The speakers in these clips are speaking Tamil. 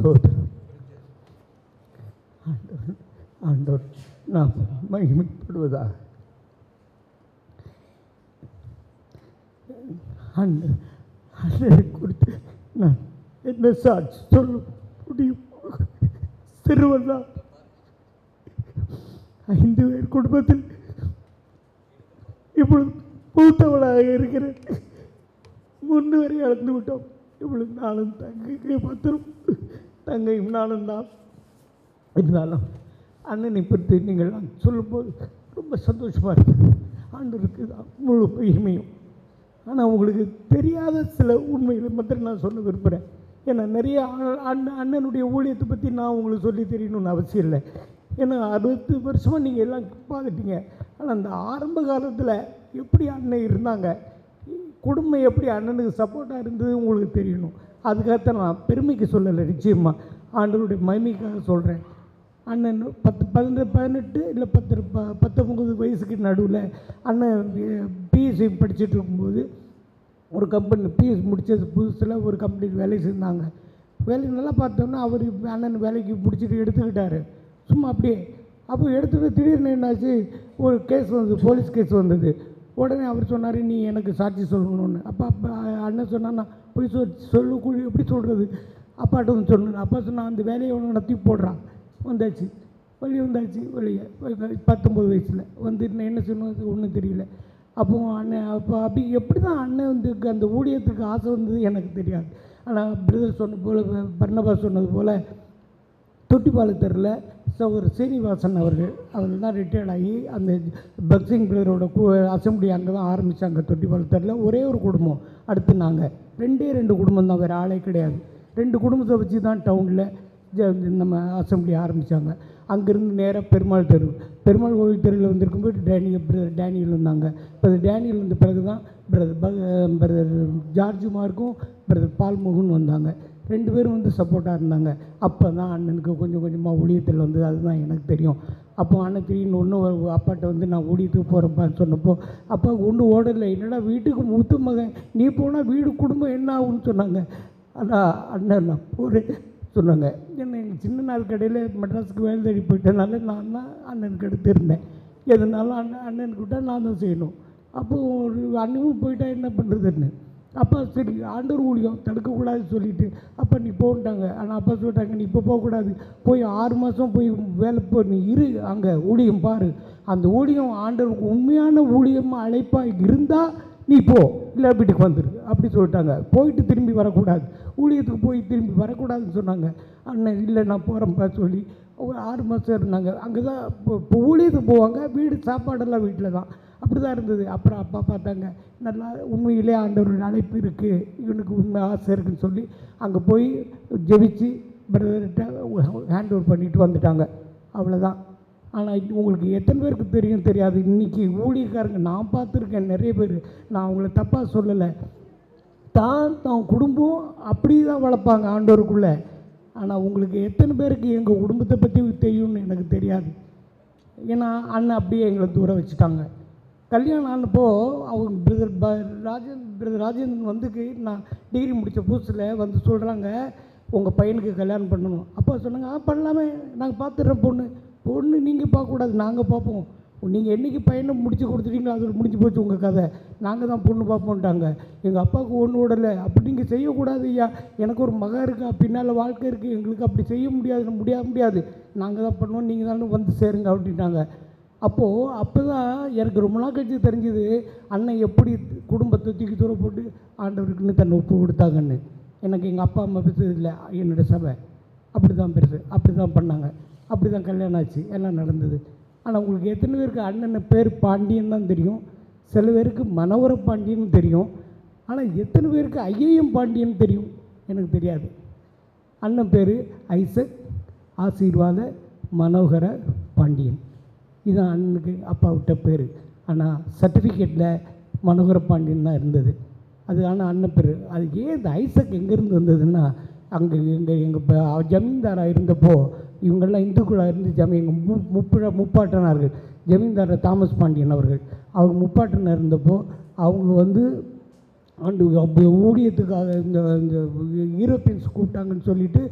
சோதரம் ஆண்டவர் ஆண்டவர் நாம் மகிமைப்படுவதாக. அண்ணனை குறித்து நான் என்ன சாட்சி சொல்ல முடியும்? சிறுவனா 5 பேர் குடும்பத்தில் இப்பொழுது மூத்தவளாக இருக்கிறேன். 3 வரை இழந்து விட்டோம். இப்பொழுது நானும் தங்கைக்கு பத்திரம், தங்கையும் நானும் தான். இருந்தாலும் அண்ணனை பற்றி நீங்கள் சொல்லும்போது ரொம்ப சந்தோஷமாக இருக்குது. ஆண்டவருக்கு தான் முழு மகிமையும். ஆனால் உங்களுக்கு தெரியாத சில உண்மைகளை மாத்திரம் நான் சொல்ல விரும்புகிறேன். ஏன்னா நிறைய அண்ணனுடைய ஊழியத்தை பற்றி நான் உங்களுக்கு சொல்லி தெரியணும்னு அவசியம் இல்லை. ஏன்னா 60 வருஷமாக நீங்கள் எல்லாம் பார்த்துட்டீங்க. ஆனால் அந்த ஆரம்ப காலத்தில் எப்படி அண்ணன் இருந்தாங்க, குடும்பம் எப்படி அண்ணனுக்கு சப்போர்ட்டாக இருந்தது உங்களுக்கு தெரியணும். அதுக்காகத்தான் நான் பெருமைக்கு சொல்லலை, நிச்சயமாக ஆண்டவருடைய மகிமைக்காக சொல்கிறேன். அண்ணன் 18 இல்லை 19 வயசுக்கு நடுவில் அண்ணன் பிஎஸ்சி படிச்சுட்டு இருக்கும்போது ஒரு கம்பெனி பிஎஸ்சி முடித்தது புதுசில் ஒரு கம்பெனிக்கு வேலை செஞ்சாங்க. வேலை நல்லா பார்த்தோன்னா அவர் அண்ணன் வேலைக்கு பிடிச்சிட்டு எடுத்துக்கிட்டார். சும்மா அப்படியே அப்போ எடுத்துகிட்டு திடீர்னு என்னாச்சு, ஒரு கேஸ் வந்தது, போலீஸ் கேஸ் வந்தது. உடனே அவர் சொன்னார், நீ எனக்கு சாட்சி சொல்லணும்னு. அப்போ அண்ணன் சொன்னால் நான் போய் சொல்லக்கூடிய எப்படி சொல்கிறது, அப்பாட்ட வந்து சொன்னேன். அப்பா சொன்னால் அந்த வேலையை ஒன்று நடத்தி போடுறான். வந்தாச்சு, வெளியே வந்தாச்சு. வெளியே 19 வயசில் வந்து என்ன சொன்னது ஒன்றும் தெரியல. அப்போ அண்ணன் அப்படி எப்படி தான் அண்ணன் வந்து அந்த ஊழியத்துக்கு ஆசை வந்தது எனக்கு தெரியாது. ஆனால் பிரதர் சொன்ன போல், பர்னபா சொன்னது போல் தொட்டிப்பாலத்தரில் ஒரு சீனிவாசன் அவர்கள் தான் ரிட்டையர்ட் ஆகி அந்த பக்சிங் பிரதரோட அசம்பிளி அங்கே தான் ஆரம்பித்தாங்க. தொட்டிப்பாலத்தரில் ஒரே ஒரு குடும்பம். அடுத்து நாங்கள் 2 குடும்பம் தான், வேறு ஆளே கிடையாது. 2 குடும்பத்தை வச்சு தான் டவுனில் நம்ம அசம்பிளி ஆரம்பித்தாங்க. அங்கேருந்து நேராக பெருமாள் கோவில் தெருவில் வந்திருக்கும்போது பிரதர் டேனியல் வந்தாங்க. பிரதர் டேனியல் வந்த பிறகு தான் பிரதர் ஜார்ஜுமாருக்கும் பிரதர் பால்மோகன் வந்தாங்க. 2 பேரும் வந்து சப்போர்ட்டாக இருந்தாங்க. அப்போ தான் அண்ணனுக்கு கொஞ்சம் கொஞ்சமாக ஊழியத்தில் வந்தது. அதுதான் எனக்கு தெரியும். அப்போ அண்ணன் திடீர்னு அப்பாட்ட வந்து நான் ஊழியத்துக்கு போகிறப்பான்னு சொன்னப்போ அப்பா ஒன்றும் ஓடலை. என்னடா வீட்டுக்கு மூத்த மகன் நீ போனால் வீடு குடும்பம் என்ன ஆகுன்னு சொன்னாங்க. அதான் அண்ணன் நான் போகிறேன் சொன்னாங்க. என்ன எங்கள் சின்ன நாள் கடையில் மெட்ராஸுக்கு வேலை தேடி போயிட்டனால நான் தான் அண்ணனுக்கு எடுத்துருந்தேன். எதுனாலும் அண்ணனுக்கு விட்டால் நான் தான் செய்யணும். அப்போது ஒரு அண்ணனும் போயிட்டா என்ன பண்ணுறதுன்னு அப்பா சரி ஆண்டவர் ஊழியம் தடுக்கக்கூடாது சொல்லிவிட்டு அப்போ நீ போன்ட்டாங்க. ஆனால் அப்பா சொல்லிட்டாங்க, நீ இப்போ போகக்கூடாது, போய் 6 மாதம் போய் வேலை போ, நீ இரு அங்கே ஊழியம் பாரு. அந்த ஊழியம் ஆண்டவருக்கு உண்மையான ஊழியமாக அழைப்பாக இருந்தால் நீ போ, இல்லை வீட்டுக்கு வந்துடு அப்படி சொல்லிட்டாங்க. போயிட்டு திரும்பி வரக்கூடாது, ஊழியத்துக்கு போய் திரும்பி வரக்கூடாதுன்னு சொன்னாங்க. அண்ணன் இல்லை நான் போகிறேன்ப்பா சொல்லி ஒரு 6 மாதம் இருந்தாங்க. அங்கே தான் இப்போ ஊழியத்துக்கு போவாங்க, வீடு சாப்பாடெல்லாம் வீட்டில் தான். அப்படி தான் இருந்தது. அப்புறம் அப்பா பார்த்தாங்க, நல்லா உண்மையிலே ஆண்டவரோட அழைப்பு இருக்குது, இவனுக்கு உண்மை ஆசை இருக்குதுன்னு சொல்லி அங்கே போய் ஜெபிச்சு பிரதர்கிட்ட ஹேண்ட் ஓவர் பண்ணிட்டு வந்துட்டாங்க. அவ்வளோதான். ஆனால் உங்களுக்கு எத்தனை பேருக்கு தெரியும் தெரியாது, இன்றைக்கி ஊழியக்காரங்க நான் பார்த்துருக்கேன் நிறைய பேர், நான் அவங்கள தப்பாக சொல்லலை, தான் குடும்பம் அப்படி தான் வளர்ப்பாங்க ஆண்டவருக்குள்ளே. ஆனால் உங்களுக்கு எத்தனை பேருக்கு எங்கள் குடும்பத்தை பற்றி தெரியும்னு எனக்கு தெரியாது. ஏன்னா அண்ணன் அப்படியே எங்களை தூர வச்சுட்டாங்க. கல்யாணம் ஆனப்போ அவங்க பிரதர் ராஜேந்திரன் வந்துக்கு நான் டிகிரி முடித்த புதுசில் வந்து சொல்கிறாங்க, உங்கள் பையனுக்கு கல்யாணம் பண்ணணும். அப்போ சொன்னாங்க, பண்ணலாமே, நாங்கள் பார்த்துட்றோம், பொண்ணு நீங்கள் பார்க்கக்கூடாது, நாங்கள் பார்ப்போம். நீங்கள் என்றைக்கு பையனை முடிச்சு கொடுத்துட்டீங்களோ அது முடிஞ்சு போச்சு உங்கள் கதை, நாங்கள் தான் பொண்ணு பார்ப்போன்ட்டாங்க. எங்கள் அப்பாவுக்கு ஒன்று விடலை, அப்படி நீங்கள் செய்யக்கூடாது ஐயா, எனக்கு ஒரு மகன் இருக்கா, பின்னால் வாழ்க்கை இருக்குது, எங்களுக்கு அப்படி செய்ய முடியாது, நாங்கள் தான் பண்ணுவோம், நீங்கள் தானே வந்து சேருங்க அப்படின்ட்டாங்க. அப்போ தான் எனக்கு ரொம்ப நாள் கழிச்சு தெரிஞ்சுது, அண்ணன் எப்படி குடும்பத்தை தூக்கி தூர போட்டு ஆண்டவருக்குன்னு தன்னை ஒப்பு கொடுத்தாங்கன்னு. எனக்கு எங்கள் அப்பா அம்மா பேசுறது இல்லை, என்னோடய சபை அப்படி தான் பெருசு, அப்படி தான் பண்ணாங்க, அப்படி தான் கல்யாணம் ஆச்சு, எல்லாம் நடந்தது. ஆனால் உங்களுக்கு எத்தனை பேருக்கு அண்ணன் பேர் பாண்டியன் தான் தெரியும், சில பேருக்கு மனோகர பாண்டியன் தெரியும், ஆனால் எத்தனை பேருக்கு ஐயம் பாண்டியன் தெரியும் எனக்கு தெரியாது. அண்ணன் பேர் ஐசக் ஆசீர்வாத மனோகர பாண்டியன், இதுதான் அண்ணனுக்கு அப்பா விட்ட பேர். ஆனால் சர்டிஃபிகேட்டில் மனோகர பாண்டியன் தான் இருந்தது அது. ஆனால் அண்ணன் பேர் அது ஏன் இந்த ஐசக் எங்கேருந்து வந்ததுன்னா, அங்கே எங்கள் ஜமீன்தாராக இருந்தப்போ இவங்கெல்லாம் இந்துக்களாக இருந்து எங்கள் முப்பாட்டனார்கள் ஜமீன்தார் தாமஸ் பாண்டியன் அவர் முப்பாட்டனாக இருந்தப்போ அவங்க வந்து அப்போ ஊழியத்துக்காக இந்த இந்த யூரோப்பியன்ஸ் கூப்பிட்டாங்கன்னு சொல்லிட்டு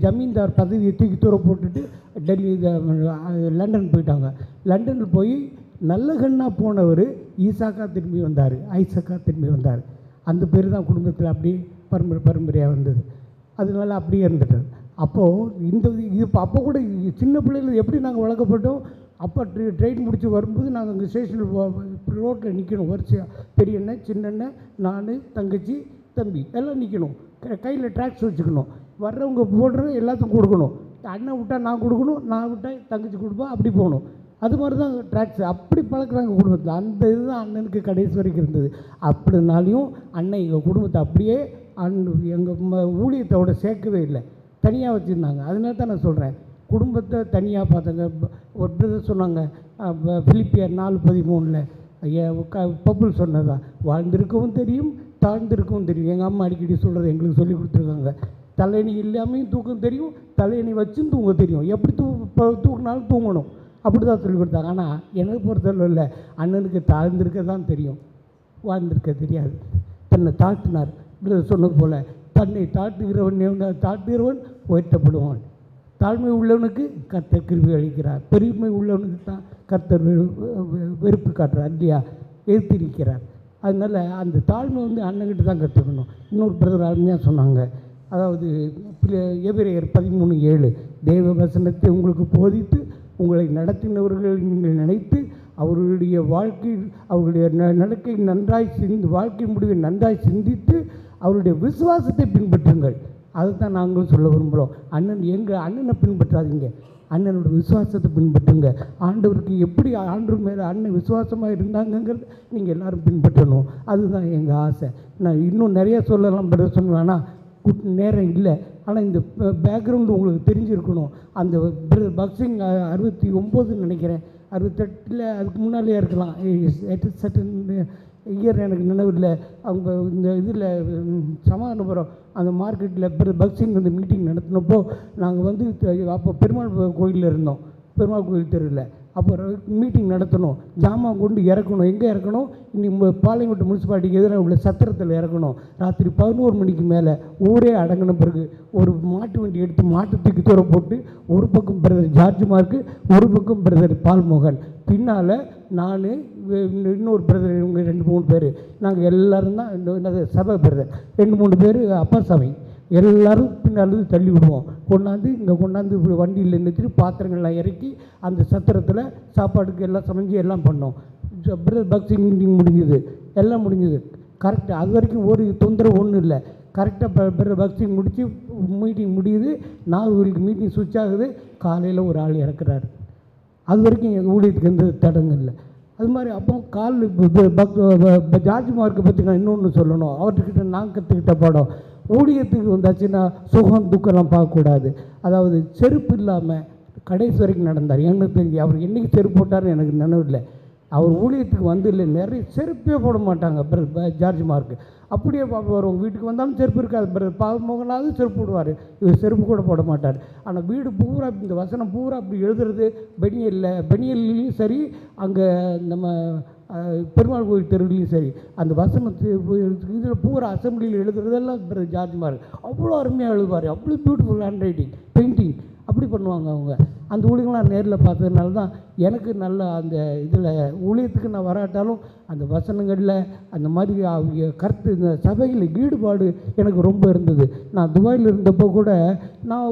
ஜமீன்தார் பதவியை தூக்கி தூர போட்டுட்டு டெல்லி லண்டன் போயிட்டாங்க. லண்டனில் போய் நல்லகண்ணாக போனவர் ஈசாக்கா திரும்பி வந்தார், ஐசக்கா திரும்பி வந்தார். அந்த பேர் தான் குடும்பத்தில் அப்படியே பரம்பரையாக வந்தது. அதனால அப்படியே இருந்துட்டார். அப்போது இந்த இது அப்போ கூட சின்ன பிள்ளைகள் எப்படி நாங்கள் வளர்க்கப்பட்டோம். அப்போ ட்ரெயின் முடித்து வரும்போது நாங்கள் அங்கே ஸ்டேஷனில் ரோட்டில் நிற்கணும் வரிசையாக. பெரியண்ணன், சின்னண்ணன், நான், தங்கச்சி, தம்பி எல்லாம் நிற்கணும். கையில் ட்ராக்ஸ் வச்சுக்கணும். வர்றவங்க போடுற எல்லாத்துக்கும் கொடுக்கணும். அண்ணன் விட்டால் நான் கொடுக்கணும், நான் விட்டால் தங்கச்சி கொடுப்பா, அப்படி போகணும். அது மாதிரி தான் ட்ராக்ஸ் அப்படி பழக்கிறாங்க குடும்பத்தில். அந்த இதுதான் அண்ணனுக்கு கடைசி வரைக்கும் இருந்தது. அப்படினாலையும் அண்ணன் எங்கள் குடும்பத்தை அப்படியே எங்கள் ஊழியத்தோட சேர்க்கவே இல்லை, தனியாக வச்சுருந்தாங்க. அதனால தான் நான் சொல்கிறேன், குடும்பத்தை தனியாக பார்த்தாங்க. ஒரு பிரதர் சொன்னாங்க பிலிப்பியர் 4:13 பப்புல் சொன்னதா, வாழ்ந்திருக்கவும் தெரியும் தாழ்ந்திருக்கவும் தெரியும். எங்கள் அம்மா அடிக்கடி சொல்கிறது எங்களுக்கு சொல்லி கொடுத்துருக்காங்க. தலையணி இல்லாமையும் தூக்கம் தெரியும், தலையணி வச்சும் தூங்க தெரியும். எப்படி தூக்கினாலும் தூங்கணும், அப்படி தான் சொல்லி கொடுத்தாங்க. ஆனால் எனக்கு பொறுத்தளவு இல்லை, அண்ணனுக்கு தாழ்ந்திருக்க தான் தெரியும், வாழ்ந்திருக்க தெரியாது. தன்னை தாழ்த்தினார். சொன்னது போல் தன்னை தாழ்த்துகிறவன் உயர்த்தப்படுவான். தாழ்மை உள்ளவனுக்கு கர்த்தர் கிருபை அளிக்கிறார், பெருமை உள்ளவனுக்கு தான் கர்த்தர் வெறுப்பு காட்டுறார் இல்லையா, எதிர்த்து நிற்கிறார். அதனால் அந்த தாழ்மை வந்து அண்ணன்கிட்ட தான் கற்றுக்கணும். இன்னொரு பிரதர் அருமையாக சொன்னாங்க, அதாவது எபிரேயர் 13:7 தேவ வசனத்தை உங்களுக்கு போதித்து உங்களை நடத்தினவர்கள் நீங்கள் நினைத்து அவர்களுடைய அவர்களுடைய நடக்கை நன்றாய் வாழ்க்கை முடிவை நன்றாய் சிந்தித்து அவருடைய விசுவாசத்தை பின்பற்றுங்கள். அதுதான் நாங்களும் சொல்ல விரும்புகிறோம். எங்கள் அண்ணனை பின்பற்றாதீங்க, அண்ணனோட விசுவாசத்தை பின்பற்றுங்க. ஆண்டவருக்கு எப்படி ஆண்டவர் மேலே அண்ணன் விசுவாசமாக இருந்தாங்கங்கிறது நீங்கள் எல்லோரும் பின்பற்றணும். அதுதான் எங்கள் ஆசை. நான் இன்னும் நிறையா சொல்லலாம், பிறகு சொன்னேன்னா நேரம் இல்லை. ஆனால் இந்த பேக்ரவுண்டு உங்களுக்கு தெரிஞ்சிருக்கணும். அந்த பாக்ஸிங் 69 நினைக்கிறேன், 68 அதுக்கு முன்னாலேயே இருக்கலாம், சட்டன் இயர் எனக்கு நினைவில்லை. அவங்க இந்த இதில் சமாதானபுரம் அந்த மார்க்கெட்டில் பக்சிங் வந்து மீட்டிங் நடத்தினப்போ நாங்கள் வந்து அப்போ பெருமாள் கோயிலில் இருந்தோம், பெருமாள் கோயில் தெருவில். அப்போ மீட்டிங் நடத்தணும், ஜாமான் கொண்டு இறக்கணும். எங்கே இறக்கணும்? இன்னைக்கு பாளையங்கோட்டை முனிசிபாலிட்டிக்கு எதிராக உள்ள சத்திரத்தில் இறக்கணும். ராத்திரி 11 மணிக்கு மேலே ஊரே அடங்கின பிறகு ஒரு மாட்டு வண்டி எடுத்து மாட்டு தூக்கி தூர போட்டு ஒரு பக்கம் பிரதர் ஜார்ஜ் மார்க்கு, ஒரு பக்கம் பிரதர் பால்மோகன், பின்னால் நான் இன்னொரு பிரதர், இவங்க 2-3 பேர், நாங்கள் எல்லோரும் தான் என்னது சபை பிரதர் 2-3 பேர் அப்பா சபை, எல்லோரும் பின்னால் தள்ளி விடுவோம். கொண்டாந்து வண்டியில் நிறுத்தி பாத்திரங்கள்லாம் இறக்கி அந்த சத்திரத்தில் சாப்பாடுக்கு எல்லாம் சமைஞ்சு எல்லாம் பண்ணோம். பக்சிங் மீட்டிங் முடிஞ்சுது, எல்லாம் முடிஞ்சுது கரெக்டாக. அது வரைக்கும் ஒரு தொந்தரவு ஒன்றும் இல்லை. கரெக்டாக பக்சிங் முடித்து மீட்டிங் முடியுது, 4 மணிக்கு மீட்டிங் சுவிட்ச் ஆகுது. காலையில் ஒரு ஆள் இறக்குறாரு. அது வரைக்கும் எங்கள் ஊழியத்துக்கு எந்த தடங்கும் இல்லை. அது மாதிரி அப்போ ஜார்ஜ் மார்க்கை பற்றி நான் இன்னொன்று சொல்லணும். அவர்கிட்ட நான் கற்றுக்கிட்ட பாடம், ஊழியத்துக்கு வந்தாச்சுன்னா சுகம் துக்கம்லாம் பார்க்கக்கூடாது. அதாவது செருப்பு இல்லாமல் கடைசி வரைக்கும் நடந்தார். எனக்கு தெரிஞ்சு அவர் என்றைக்கு செருப்பு போட்டார்னு எனக்கு நினைவில்லை. அவர் ஊழியத்துக்கு வந்து இல்லை, நிறைய செருப்பே போட மாட்டாங்க ஜார்ஜ் மார்க்கு. அப்படியே வரும், வீட்டுக்கு வந்தாலும் செருப்பு இருக்காது. பால்மோகனாவது செருப்பு போடுவார், இவர் செருப்பு கூட போட மாட்டார். ஆனால் வீடு பூரா இந்த வசனம் பூரா அப்படி எழுதுறது பெனியல்லையும் சரி, அங்கே நம்ம பெருமாள் கோயில் தெருவிலையும் சரி, அந்த வசனத்து இதில் பூரா அசம்பிளியில் எழுதுறதெல்லாம் ஜார்ஜ் மார்க் அவ்வளோ அருமையாக எழுதுவார். அவ்வளோ பியூட்டிஃபுல் ஹேண்ட் ரைட்டிங், பெயிண்டிங் அப்படி பண்ணுவாங்க அவங்க. அந்த ஊழியர்கள்லாம் நேரில் பார்த்ததுனால தான் எனக்கு நல்ல அந்த இதில் ஊழியத்துக்கு நான் வராட்டாலும் அந்த வசனங்களில் அந்த மாதிரி அவங்க கருத்து இந்த சபையில் ஈடுபாடு எனக்கு ரொம்ப இருந்தது. நான் துபாயில் இருந்தப்போ கூட நான்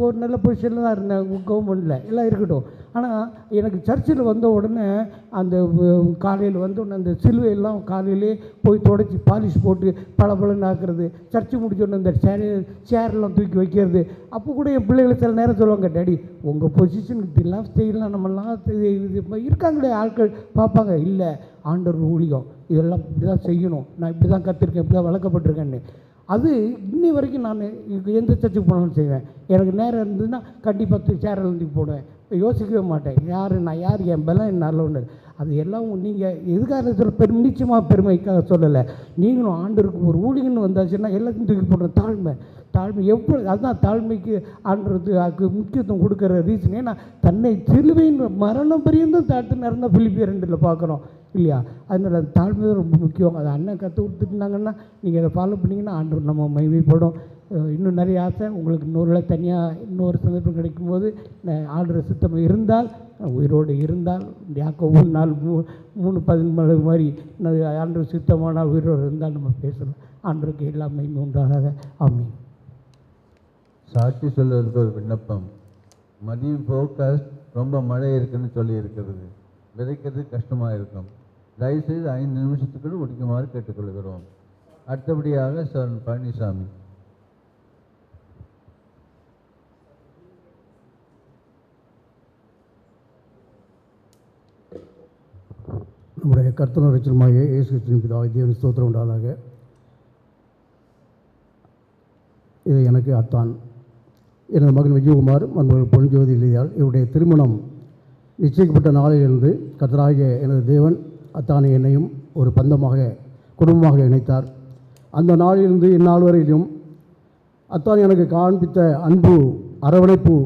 ஒரு நல்ல பொசிஷனில் தான் இருந்தேன், கவர்மெண்ட்டில் எல்லாம் இருக்கட்டும். ஆனால் எனக்கு சர்ச்சில் வந்த உடனே அந்த காலையில் வந்த உடனே அந்த சிலுவையெல்லாம் காலையிலே போய் தொடச்சி பாலிஷ் போட்டு பளபளன்னு ஆக்குறது, சர்ச்சு முடிச்சோடனே இந்த சேரெல்லாம் தூக்கி வைக்கிறது. அப்போ கூட என் பிள்ளைகளை சில நேரம் சொல்லுவாங்க, டேடி உங்கள் பொசிஷனுக்கு இதெல்லாம் செய்யலாம், நம்மளாம் இருக்காங்களே ஆட்கள் பார்ப்பாங்க. இல்லை, ஆண்டவர் ஊழியம் இதெல்லாம் இப்படி தான் செய்யணும், நான் இப்படி தான் கற்றுருக்கேன், இப்படி தான் வளர்க்கப்பட்டிருக்கேன்னு. அது இன்னி வரைக்கும் நான் எந்த சர்ச்சுக்கு போனாலும் செய்வேன். எனக்கு நேரம் இருந்ததுன்னா கண்டிப்பாக சேரில் போடுவேன், யோசிக்கவே மாட்டேன். நான் யார், என் பலம் என் நல்ல ஒன்று. அது எல்லாம் நீங்கள் எதுக்காக நிச்சயமாக பெருமைக்காக சொல்லலை. நீங்களும் ஆண்டவருக்கு ஒரு ஊழியன்னு வந்தாச்சுன்னா எல்லாத்தையும் தூக்கி போடுற தாழ்மை அதுதான் தாழ்மைக்கு ஆண்டதுக்கு முக்கியத்துவம் கொடுக்குற ரீசன். ஏன்னா தன்னை சிலுவையின் மரணம் பரியந்தும் தாழ்த்தினார் தான் பிலிப்பியர் 2 பார்க்குறோம் இல்லையா. அதனால் அந்த தாழ்மை தான் ரொம்ப முக்கியம். அதை அண்ணன் கற்றுக் கொடுத்துருந்தாங்கன்னா நீங்கள் அதை ஃபாலோ பண்ணிங்கன்னா ஆண்டவர் நம்ம மகிமைப்படும். இன்னும் நிறைய ஆசை உங்களுக்கு இன்னொரு சந்தர்ப்பம் கிடைக்கும்போது ஆண்டவர் சித்தம் இருந்தால் உயிரோடு இருந்தால் யாக்கோபு 4:13 மாதிரி ஆண்டவர் சித்தமானால் உயிரோடு இருந்தால் நம்ம பேசலாம். ஆண்டவருக்கு எல்லாம் மகிமை உண்டாக. ஆமென். சாட்சி சொல்வதற்கு ஒரு விண்ணப்பம். மதியம் ஃபோக்கஸ்ட் ரொம்ப மழை இருக்குன்னு சொல்லி இருக்கிறது, விதைக்கிறது கஷ்டமாக இருக்கும். தயவுசெய்து 5 நிமிஷத்துக்குள் முடிக்குமாறு கேட்டுக்கொள்கிறோம். அடுத்தபடியாக சார் பழனிசாமி. நம்முடைய கர்த்தர் ரட்சகருமாகிய இயேசு கிறிஸ்துவின் பிதாவாகிய தேவனுக்கு ஸ்தோத்திரம் உண்டாதாக. இது எனக்கு அத்தான், எனது மகன் விஜயகுமார், மருமகள் பொன்ஜோதி இல்லையால் இவருடைய திருமணம் நிச்சயிக்கப்பட்ட நாளிலிருந்து கர்த்தராகிய எனது தேவன் அத்தானை என்னையும் ஒரு குடும்பமாக இணைத்தார். அந்த நாளிலிருந்து இந்நாள் வரையிலும் அத்தான் எனக்கு காண்பித்த அன்பு, அரவணைப்பு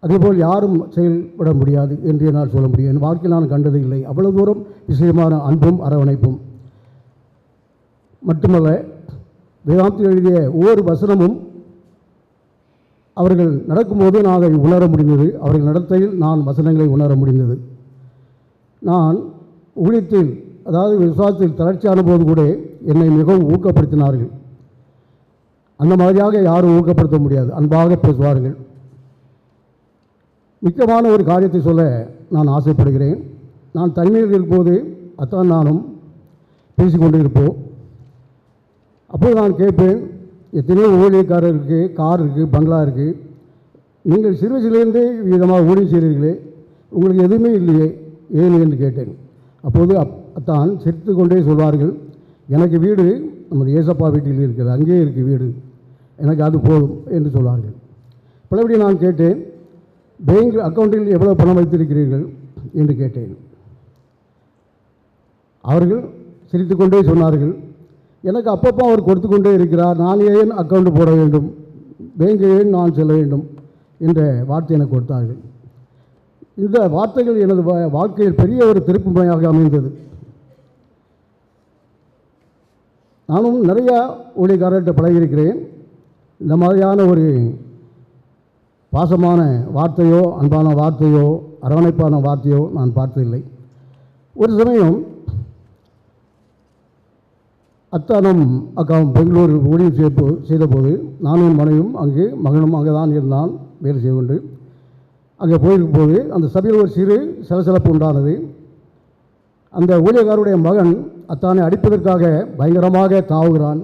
அதேபோல் யாரும் செயல்பட முடியாது என்று என்னால் சொல்ல முடியும். என் வாழ்க்கையில் நான் கண்டது இல்லை அவ்வளவு தூரம் விஷயமான அன்பும் அரவணைப்பும். மட்டுமல்ல, வேதாந்தத்தில் எழுதிய ஒவ்வொரு வசனமும் அவர்கள் நடக்கும்போது நான் அதை உணர முடிந்தது. அவர்கள் நடத்தையில் நான் வசனங்களை உணர முடிந்தது. நான் ஊழியத்தில், அதாவது விசுவாசத்தில் தளர்ச்சியான போது கூட என்னை மிகவும் ஊக்கப்படுத்தினார்கள். அந்த மாதிரியாக யாரும் ஊக்கப்படுத்த முடியாது. அன்பாக பேசுவார்கள். முக்கியமான ஒரு காரியத்தை சொல்ல நான் ஆசைப்படுகிறேன். நான் தனிமையில் இருக்கும்போது அத்தான் நானும் பேசிக்கொண்டு இருப்போம். அப்போது நான் கேட்பேன், எத்தனையோ ஊழியக்காரர் இருக்குது, கார் இருக்குது, பங்களா இருக்குது, நீங்கள் சிறு வயதிலிருந்தே விதமாக ஊழியம் செய்கிறீர்களே, உங்களுக்கு எதுவுமே இல்லையே, ஏன் என்று கேட்டேன். அப்போது அத்தான் சிரித்து கொண்டே சொல்வார்கள், எனக்கு வீடு நமது ஏசப்பா வீட்டில் இருக்கிறது, அங்கேயே இருக்குது வீடு, எனக்கு அது போதும் என்று சொல்வார்கள். பலபடி நான் கேட்டேன், பேங்க் அக்கௌண்ட்டில் எவ்வளோ பணம் வைத்திருக்கிறீர்கள் என்று கேட்டேன். அவர்கள் சிரித்து கொண்டே சொன்னார்கள், எனக்கு அப்பப்போ அவர் கொடுத்து கொண்டே இருக்கிறார், நான் ஏன் அக்கௌண்ட் போட வேண்டும், பேங்க் ஏன் நான் செல்ல வேண்டும் என்ற வார்த்தை எனக்கு கொடுத்தார்கள். இந்த வார்த்தைகள் எனது வாழ்க்கையில் பெரிய ஒரு திருப்பு முனையாக அமைந்தது. நானும் நிறையா ஊழியக்காரர்கிட்ட பழகியிருக்கிறேன். இந்த மாதிரியான ஒரு பாசமான வார்த்தையோ, அன்பான வார்த்தையோ, அரவணைப்பான வார்த்தையோ நான் பார்த்ததில்லை. ஒரு சமயம் அத்தானும் அக்காவும் பெங்களூர் ஊழியம் செய்தபோது நானும் மனையும் மகனும் அங்கே தான் இருந்தான் வேலை செய்து கொண்டு. அங்கே போயிருக்கும் போது அந்த சபையில் ஒரு சிறு சலசலப்பு உண்டானது. அந்த ஊழியக்காரருடைய மகன் அத்தானை அடிப்பதற்காக பயங்கரமாக தாவுகிறான்,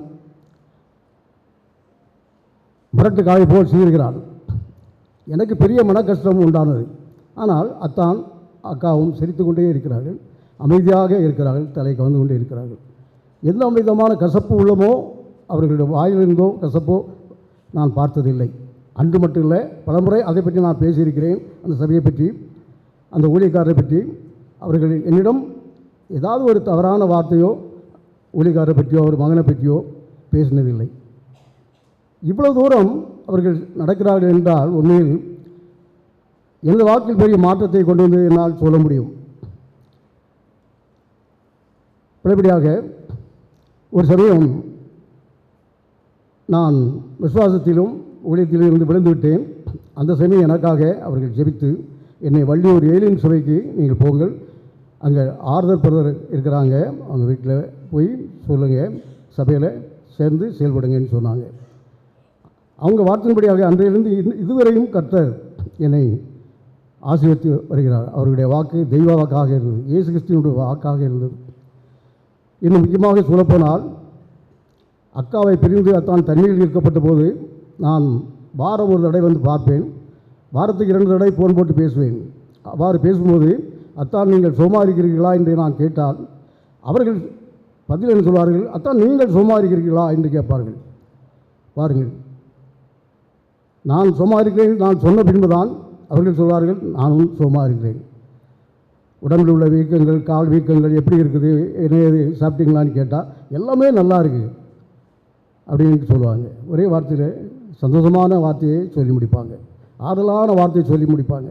முரட்டு காய் போல் சீறுகிறான். எனக்கு பெரிய மன கஷ்டம் உண்டானது. ஆனால் அத்தான் அக்காவும் சிரித்து கொண்டே இருக்கிறார்கள், அமைதியாக இருக்கிறார்கள், தலை கவர்ந்து கொண்டே இருக்கிறார்கள். எந்த விதமான கசப்பு உள்ளமோ அவர்களுடைய வாயிலிருந்தோ கசப்போ நான் பார்த்ததில்லை. அன்று மட்டும் இல்லை, பலமுறை அதை பற்றி நான் பேசியிருக்கிறேன். அந்த சபையை பற்றி, அந்த ஊழியக்காரரை பற்றி. அவர்கள் என்னிடம் ஏதாவது ஒரு தவறான வார்த்தையோ ஊழியக்காரரை பற்றியோ ஒரு மகனை பற்றியோ பேசினதில்லை. இவ்வளவு தூரம் அவர்கள் நடக்கிறார்கள் என்றால் உண்மையில் எனது வாழ்க்கையில் பெரிய மாற்றத்தை கொண்டு வந்து என்னால் சொல்ல முடியும். பலபடியாக ஒரு சமயம் நான் விசுவாசத்திலும் ஊழியத்திலும் இருந்து விழுந்து விட்டேன். அந்த சமயம் எனக்காக அவர்கள் ஜெபித்து என்னை வள்ளியூர் ஏலியன் சபைக்கு நீங்கள் போங்கள், அங்கே ஆறுதல் பிரதர் இருக்கிறாங்க, அவங்க வீட்டில் போய் சொல்லுங்கள், சபையில் சேர்ந்து செயல்படுங்கன்னு சொன்னாங்க. அவங்க வார்த்தையின்படியாக அன்றையிலிருந்து இதுவரையும் கர்த்தர் என்னை ஆசீர்வதித்து வருகிறார். அவருடைய வாக்கு தெய்வ வாக்காக இருந்தது, இயேசு கிறிஸ்துவினுடைய வாக்காக இருந்தது. இன்னும் முக்கியமாக சொல்லப்போனால், அக்காவை பிரிந்து அத்தான் தண்ணீரில் இருக்கப்பட்ட போது நான் வாரம் ஒரு தடவை வந்து பார்ப்பேன், வாரத்துக்கு 2 தடவை ஃபோன் போட்டு பேசுவேன். அவ்வாறு பேசும்போது அத்தான் நீங்கள் சுகமாக இருக்கிறீர்களா என்று நான் கேட்டால் அவர்கள் பதில் என்ன சொல்வார்கள், அத்தான் நீங்கள் சுகமாக இருக்கிறீர்களா என்று கேட்பார்கள். பாருங்கள், நான் சுகமாக இருக்கிறேன் நான் சொன்ன பின்புதான் அவர்கள் சொல்வார்கள் நானும் சுகமாக இருக்கிறேன். உடம்பில் உள்ள வீக்கங்கள், கால் வீக்கங்கள் எப்படி இருக்குது, என்ன ஏது சாப்பிட்டீங்களான்னு கேட்டால் எல்லாமே நல்லா இருக்குது அப்படின்னு சொல்லுவாங்க. ஒரே வார்த்தையில் சந்தோஷமான வார்த்தையை சொல்லி முடிப்பாங்க, ஆதலான வார்த்தையை சொல்லி முடிப்பாங்க.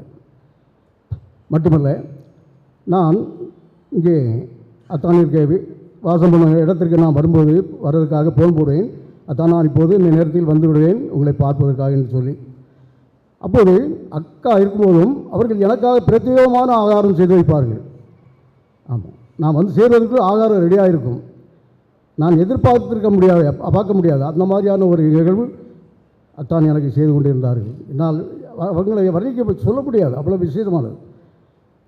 மட்டுமல்ல, நான் இங்கே அத்தானிற்கு வாசம் பண்ண இடத்திற்கு நான் வரும்போது வர்றதுக்காக ஃபோன் போடுவேன். அத்தான் நான் இப்போது இந்த நேரத்தில் வந்து விடுவேன் உங்களை பார்ப்பதற்காக என்று சொல்லி. அப்போது அக்கா இருக்கும்போதும் அவர்கள் எனக்காக பிரத்யேகமான ஆகாரம் செய்து வைப்பார்கள். ஆமாம், நான் வந்து சேர்வதற்கு ஆகாரம் ரெடியாக இருக்கும். நான் எதிர்பார்த்திருக்க முடியாது, பார்க்க முடியாது. அந்த மாதிரியான ஒரு நிகழ்வு அத்தான் எனக்கு செய்து கொண்டிருந்தார்கள். என்னால் அவங்களை வர்ணிக்க சொல்ல முடியாது, அவ்வளோ விசேஷமானது.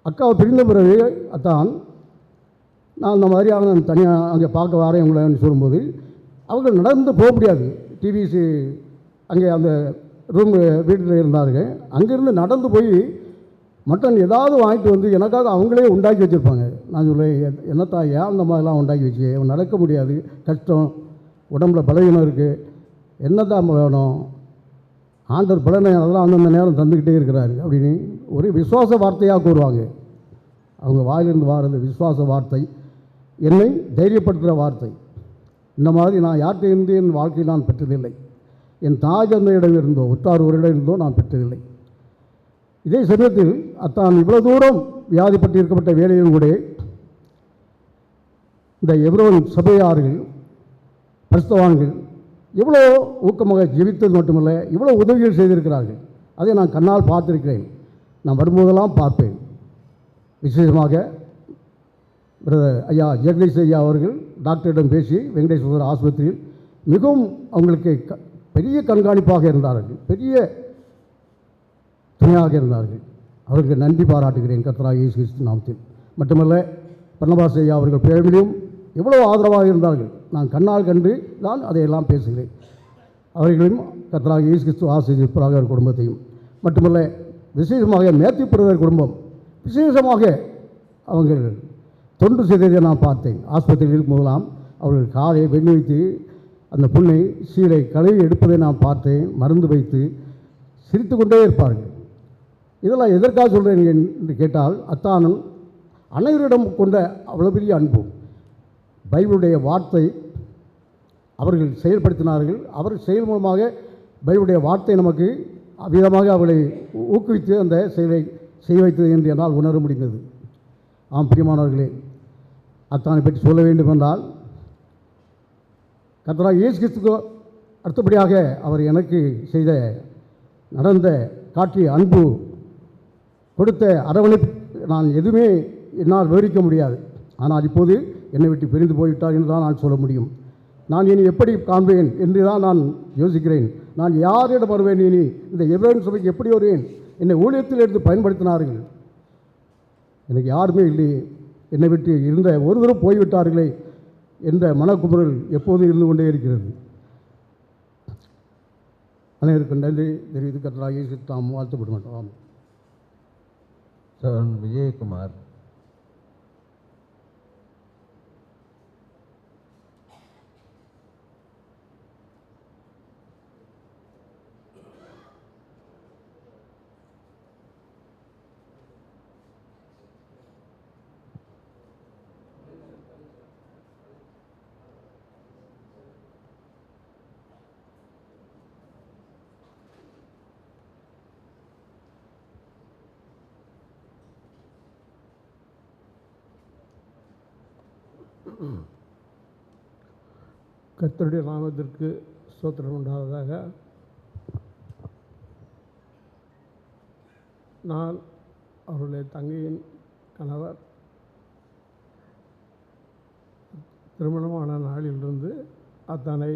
அக்காவை பிரிந்த பிறகு அத்தான் நான் இந்த மாதிரியான தனியாக அங்கே பார்க்க வரேன் உங்களைன்னு சொல்லும்போது அவர்கள் நடந்து போக முடியாது. டிவிஸு அங்கே அந்த ரூம் வீட்டில் இருந்தார்கள். அங்கேருந்து நடந்து போய் மட்டன் ஏதாவது வாங்கிட்டு வந்து எனக்காக அவங்களே உண்டாக்கி வச்சுருப்பாங்க. நான் சொல்லுவேன், என்னத்தா ஏன் அந்த மாதிரிலாம் உண்டாக்கி வச்சு, நடக்க முடியாது, கஷ்டம், உடம்புல பலவீனம் இருக்குது, என்னத்தான் வேணும், ஆண்டவர் பலனை அதெல்லாம் அந்தந்த நேரம் தந்துக்கிட்டே இருக்கிறாரு அப்படின்னு ஒரு விசுவாச வார்த்தையாக கூறுவாங்க. அவங்க வாயிலிருந்து வாரது விசுவாச வார்த்தை, என்னை தைரியப்படுத்துகிற வார்த்தை. இந்த மாதிரி நான் யார்கிட்ட இருந்து என் வாழ்க்கையில் நான் பெற்றதில்லை. என் தாய் தந்தையிடம் இருந்தோ உற்றார் உறவிடம் இருந்தோ நான் பெற்றதில்லை. இதே சமயத்தில் அத்தான் இவ்வளோ தூரம் வியாதிப்பட்டு இருக்கப்பட்ட வேலையிலும் கூட இந்த எவ்ரோன் சபையார்கள், பரிசுத்தவான்கள் எவ்வளோ ஊக்கமாக ஜெபித்தது மட்டுமல்ல, இவ்வளோ உதவிகள் செய்திருக்கிறார்கள். அதை நான் கண்ணால் பார்த்துருக்கிறேன். நான் வரும்போதெல்லாம் பார்ப்பேன். விசேஷமாக பிரதர் ஐயா ஜெகதீஷ் ஐயா அவர்கள் டாக்டரிடம் பேசி வெங்கடேஸ்வரர் ஆஸ்பத்திரியில் மிகவும் அவங்களுக்கு பெரிய கண்காணிப்பாக இருந்தார்கள், பெரிய துணையாக இருந்தார்கள். அவர்களுக்கு நன்றி பாராட்டுகிறேன் கர்த்தராகிய இயேசு கிறிஸ்து நாமத்தில். மட்டுமல்ல, பர்னபாஸ் ஐயா அவர்கள் பேமிலியும் எவ்வளோ ஆதரவாக இருந்தார்கள். நான் கண்ணால் கண்டு தான் அதையெல்லாம் பேசுகிறேன். அவர்களையும் கர்த்தராகிய இயேசு கிறிஸ்து ஆசீர்வதிப்பாராக அவர் குடும்பத்தையும். மட்டுமல்ல, விசேஷமாக மேத்யூ பிரதர் குடும்பம் விசேஷமாக அவங்கள் தொண்டு செய்ததை நான் பார்த்தேன். ஆஸ்பத்திரியில் இருக்கும்போதெல்லாம் அவர்கள் காலை வெண்ணி வைத்து அந்த புண்ணை சீலை கழுவி எடுப்பதை நான் பார்த்தேன். மருந்து வைத்து சிரித்து கொண்டே இருப்பார்கள். இதெல்லாம் எதற்காக சொல்கிறேன் என்று கேட்டால், அத்தானும் அனைவரிடம் கொண்ட அவ்வளோ பெரிய அன்பு, பைபிளுடைய வார்த்தை அவர்கள் செயல்படுத்தினார்கள். அவர் செயல் மூலமாக பைபிளுடைய வார்த்தை நமக்கு அவ்விதமாக அவளை ஊக்குவித்து அந்த செயலை செய்ய வைத்தது என்று என்னால் உணர முடிந்தது. ஆம் பிரியமானவர்களே, அத்தானை பற்றி சொல்ல வேண்டும் என்றால், கர்த்தராகிய இயேசு கிறிஸ்துக்கு அடுத்தபடியாக அவர் எனக்கு செய்த நடந்த காட்டிய அன்பு, கொடுத்த அரவணைப்பு நான் எதுவுமே என்னால் விவரிக்க முடியாது. ஆனால் இப்போது என்னை விட்டு பிரிந்து போய்விட்டார் என்று தான் நான் சொல்ல முடியும். நான் இனி எப்படி காண்பேன் என்று தான் நான் யோசிக்கிறேன். நான் யாரிடம் வருவேன், இனி இந்த எவ்ரோன் சபைக்கு எப்படி வருவேன்? என்னை ஊழியத்தில் எடுத்து பயன்படுத்தினார்கள், எனக்கு யாருமே இல்லையே, என்னை விட்டு இருந்த ஒருவரும் போய்விட்டார்களே என்ற மனக்குமுறல் எப்போதும் இருந்து கொண்டே இருக்கிறது. அனைவருக்கும் நன்றி தெரிவித்து கர்த்தராகிய இயேசு தாம் வாழ்த்தப்பட மாட்டோம். சார் விஜயகுமார். கர்த்தருடைய நாமத்திற்கு ஸ்தோத்திரம் உண்டாவதாக. நான் அவருடைய தங்கையின் கணவர். திருமணமான நாளிலிருந்து அத்தனை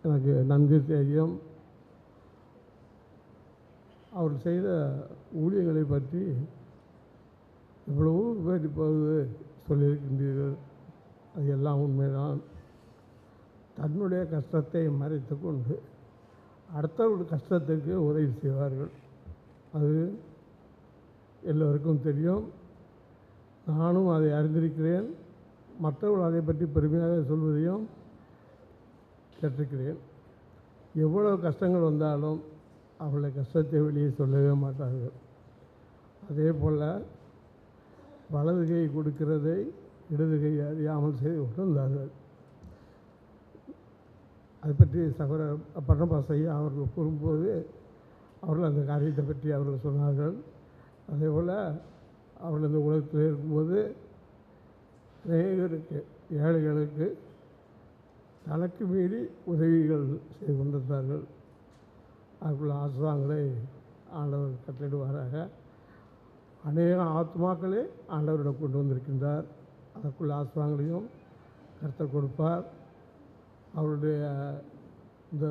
எனக்கு நன்கு தெரியும். அவர் செய்த ஊழியர்களை பற்றி இவ்வளவு பேர் இப்போது சொல்லியிருக்கின்றீர்கள். அது எல்லாம் உண்மைதான். தன்னுடைய கஷ்டத்தை மறைத்து கொண்டு அடுத்தவருடைய கஷ்டத்துக்கு உதவி செய்வார்கள். அது எல்லோருக்கும் தெரியும். நானும் அதை அறிந்திருக்கிறேன். மற்றவர்கள் அதை பற்றி பெருமையாக சொல்வதையும் கேட்டிருக்கிறேன். எவ்வளவு கஷ்டங்கள் வந்தாலும் அவளுடைய கஷ்டத்தை வெளியே சொல்லவே மாட்டார்கள். அதே போல் வலது கை கொடுக்கிறதை இடது கை அறியாமல் செய்து கொண்டிருந்தார்கள். அதை பற்றி சகோதரர் பர்னபாஸ் ஐயா அவர்கள் கூறும்போது அவர்கள் அந்த காரியத்தை பற்றி அவர்கள் சொன்னார்கள். அதேபோல் அவர்கள் இந்த உலகத்தில் இருக்கும்போது அநேகருக்கு ஏழைகளுக்கு தனக்கு மீறி உதவிகள் செய்து கொண்டிருந்தார்கள். அதுக்குள்ள ஆசிரமங்களை ஆண்டவர் கட்டளிடுவாராக. அநேக ஆத்மாக்களே ஆண்டவரிடம் கொண்டு வந்திருக்கின்றார். அதற்குள்ள ஆசிரமங்களையும் கர்த்தர் கொடுப்பார். அவருடைய இந்த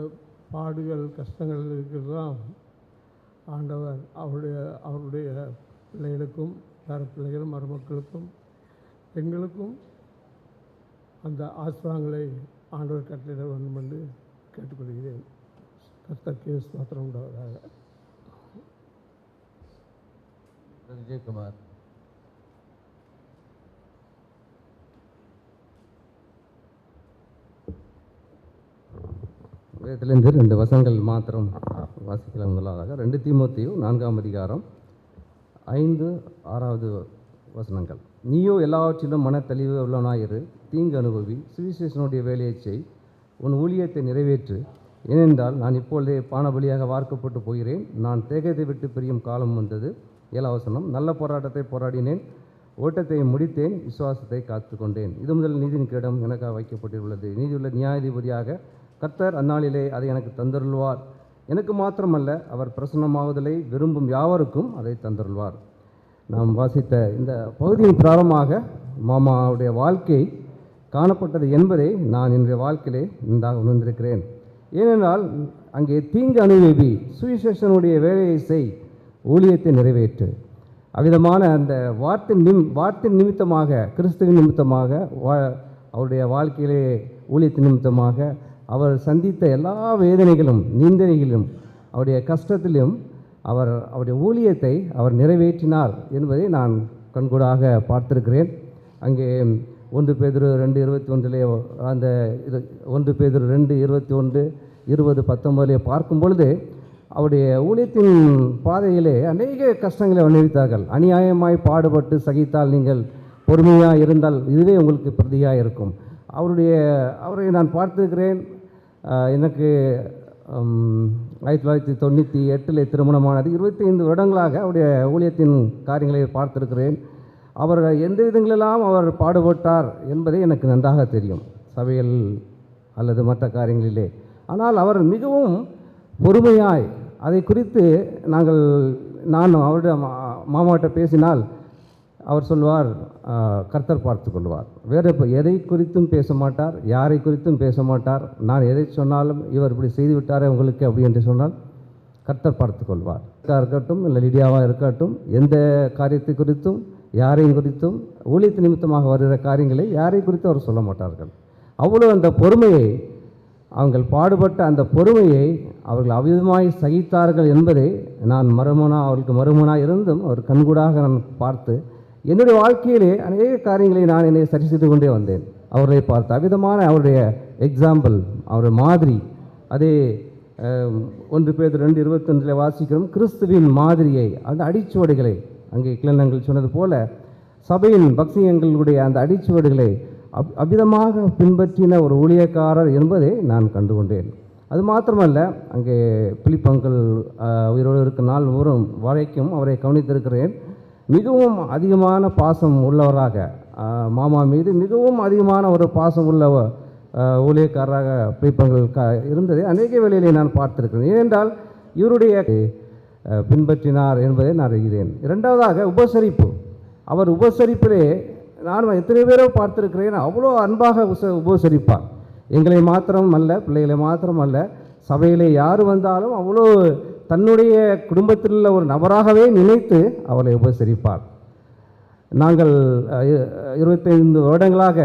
பாடுகள் கஷ்டங்கள் இருக்கிறதெல்லாம் ஆண்டவர் அவருடைய பிள்ளைகளுக்கும் பேர பிள்ளைகள் மருமக்களுக்கும் எங்களுக்கும் அந்த ஆசிரமங்களை ஆண்டவர் கட்டளையிட வேண்டும் என்று கேட்டுக்கொள்கிறேன். கர்த்தருக்கு ஸ்தோத்திரம் உண்டாவதாக. விஜயகுமார். வேதத்திலிருந்து 2 வசனங்கள் மாத்திரம் வாசிக்கலாம். முதலாவதாக 2 தீமோத்தேயு 4ஆம் அதிகாரம் 5, 6வது வசனங்கள். நீயோ எல்லாவற்றிலும் மனத்தெளிவு உள்ளவனாயிரு, தீங்கு அனுபவி, சுவிசேஷனுடைய வேலையை செய், உன் ஊழியத்தை நிறைவேற்று. ஏனென்றால் நான் இப்பொழுதே பானபலியாக வார்க்கப்பட்டு போகிறேன். நான் தேகத்தை விட்டு பிரியும் காலம் வந்தது. 7ஆம் வசனம். நல்ல போராட்டத்தை போராடினேன், ஓட்டத்தை முடித்தேன், விசுவாசத்தை காத்து கொண்டேன். இது முதல் நீதியின் கிரீடம் எனக்காக வைக்கப்பட்டுள்ளது. நீதியுள்ள நியாயாதிபதியாக கர்த்தர் அந்நாளிலே அதை எனக்கு தந்தருள்வார். எனக்கு மாத்திரமல்ல, அவர் பிரசன்னமாவதலை விரும்பும் யாவருக்கும் அதை தந்தருள்வார். நாம் வாசித்த இந்த பகுதியின் பிராரமாக மாமாவுடைய வாழ்க்கை காணப்பட்டது என்பதை நான் என்னுடைய வாழ்க்கையிலே நன்றாக உணர்ந்திருக்கிறேன். ஏனென்றால் அங்கே தீங்கு அனுபவி, சுவிசேஷனுடைய வேலையை செய், ஊழியத்தை நிறைவேற்று. அவ்விதமான அந்த வார்த்தை நிமித்தமாக, கிறிஸ்துவின் நிமித்தமாக, அவருடைய வாழ்க்கையிலே ஊழியத்தின் நிமித்தமாக அவர் சந்தித்த எல்லா வேதனைகளும் நிந்தனைகளிலும் அவருடைய கஷ்டத்திலும் அவருடைய ஊழியத்தை அவர் நிறைவேற்றினார் என்பதை நான் கண்கூடாக பார்த்திருக்கிறேன். அங்கே 1 பேதுரு 2:21 அந்த 1 பேதுரு 2:21, 20, 19 பார்க்கும் பொழுது அவருடைய ஊழியத்தின் பாதையிலே அநேக கஷ்டங்களை அனுபவித்தார்கள். அநியாயமாய் பாடுபட்டு சகித்தால் நீங்கள் பொறுமையாக இருந்தால் இதுவே உங்களுக்கு பிரதியாக இருக்கும். அவரை நான் பார்த்திருக்கிறேன். எனக்கு 1998 திருமணமானது. 25 வருடங்களாக அவருடைய ஊழியத்தின் காரியங்களை பார்த்திருக்கிறேன். அவர் எந்த விதங்களெல்லாம் அவர் பாடுபட்டார் என்பதை எனக்கு நன்றாக தெரியும், சபையில் அல்லது மற்ற காரியங்களிலே. ஆனால் அவர் மிகவும் பொறுமையாய் அதை குறித்து நான் அவருடைய மாமாட்ட பேசினால் அவர் சொல்வார், கர்த்தர் பார்த்து கொள்வார். வேறு எதை குறித்தும் பேச மாட்டார், யாரை குறித்தும் பேச மாட்டார். நான் எதை சொன்னாலும் இவர் இப்படி செய்து விட்டாரே உங்களுக்கு அப்படி என்று சொன்னால் கர்த்தர் பார்த்து கொள்வார். இருக்கட்டும் இல்லை லிடியாவாக இருக்கட்டும், எந்த காரியத்தை குறித்தும் யாரையும் குறித்தும் ஊழியத்து நிமித்தமாக வருகிற காரியங்களை யாரை குறித்தும் அவர் சொல்ல மாட்டார்கள். அவ்வளோ அந்த பொறுமையை, அவங்கள் பாடுபட்ட அந்த பொறுமையை அவர்கள் அவ்விதமாய் சகித்தார்கள் என்பதை நான் அவர்களுக்கு மருமனாக இருந்தும் அவர் கண்கூடாக நான் பார்த்து என்னுடைய வாழ்க்கையிலே அநேக காரியங்களை நான் என்னை சரி செய்து கொண்டே வந்தேன். அவர்களை பார்த்து அவ்விதமான அவருடைய எக்ஸாம்பிள், அவருடைய மாதிரி. அதே 1 பேதுரு 2:21 வாசிக்கிறோம். கிறிஸ்துவின் மாதிரியை, அந்த அடிச்சுவடுகளை, அங்கே கிளனங்கள் சொன்னது போல சபையின் பக்தியங்களுடைய அந்த அடிச்சுவடுகளை அவ்விதமாக பின்பற்றின ஒரு ஊழியக்காரர் என்பதை நான் கண்டுகொண்டேன். அது மாத்திரமல்ல, அங்கே பிலிப்பங்கள் உயிரோடு இருக்கும் நாள் வரைக்கும் அவரை கவனித்திருக்கிறேன். மிகவும் அதிகமான பாசம் உள்ளவராக, மாமா மீது மிகவும் அதிகமான ஒரு பாசம் உள்ள ஊழியக்காரராக பிலிப்பங்கள் இருந்ததை அநேக வேளையிலே நான் பார்த்திருக்கிறேன். ஏனென்றால் இவருடைய பின்பற்றினார் என்பதை நான் அறிகிறேன். 2வதாக உபசரிப்பு. அவர் உபசரிப்பிலே நான் எத்தனை பேரோ பார்த்திருக்கிறேன். அவ்வளோ அன்பாக உபசரிப்பார். எங்களை மாத்திரம் அல்ல, பிள்ளைகளை மாத்திரம் அல்ல, சபையிலே யார் வந்தாலும் அவ்வளோ தன்னுடைய குடும்பத்தில் உள்ள ஒரு நபராகவே நினைத்து அவளை உபசரிப்பார். நாங்கள் 25 வருடங்களாக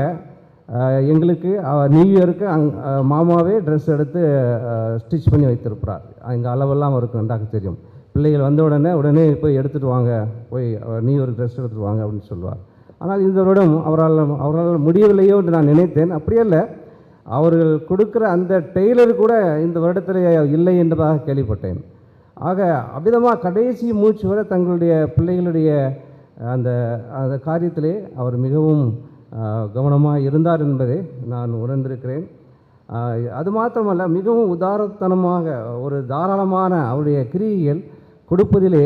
எங்களுக்கு நியூ இயருக்கு மாமாவே ட்ரெஸ் எடுத்து ஸ்டிச் பண்ணி வைத்திருப்பார். எங்கள் அளவெல்லாம் அவருக்கு நன்றாக தெரியும். பிள்ளைகள் வந்த உடனே போய் எடுத்துகிட்டு வாங்க, போய் நியூ இயர் ட்ரெஸ் எடுத்துகிட்டு வாங்க அப்படின்னு சொல்லுவார். ஆனால் இந்த வருடம் அவரால் முடியவில்லையோ என்று நான் நினைத்தேன். அப்படியல்ல, அவர்கள் கொடுக்குற அந்த டெய்லர் கூட இந்த வருடத்தில் இல்லை என்பதாக கேள்விப்பட்டேன். ஆக அவ்விதமாக கடைசி மூச்சு வரை தங்களுடைய பிள்ளைகளுடைய அந்த அந்த காரியத்திலே அவர் மிகவும் கவனமாக இருந்தார் என்பதை நான் உணர்ந்திருக்கிறேன். அது மாத்திரமல்ல, மிகவும் உதாரத்தனமாக ஒரு தாராளமான அவருடைய கிரியைகள் கொடுப்பதிலே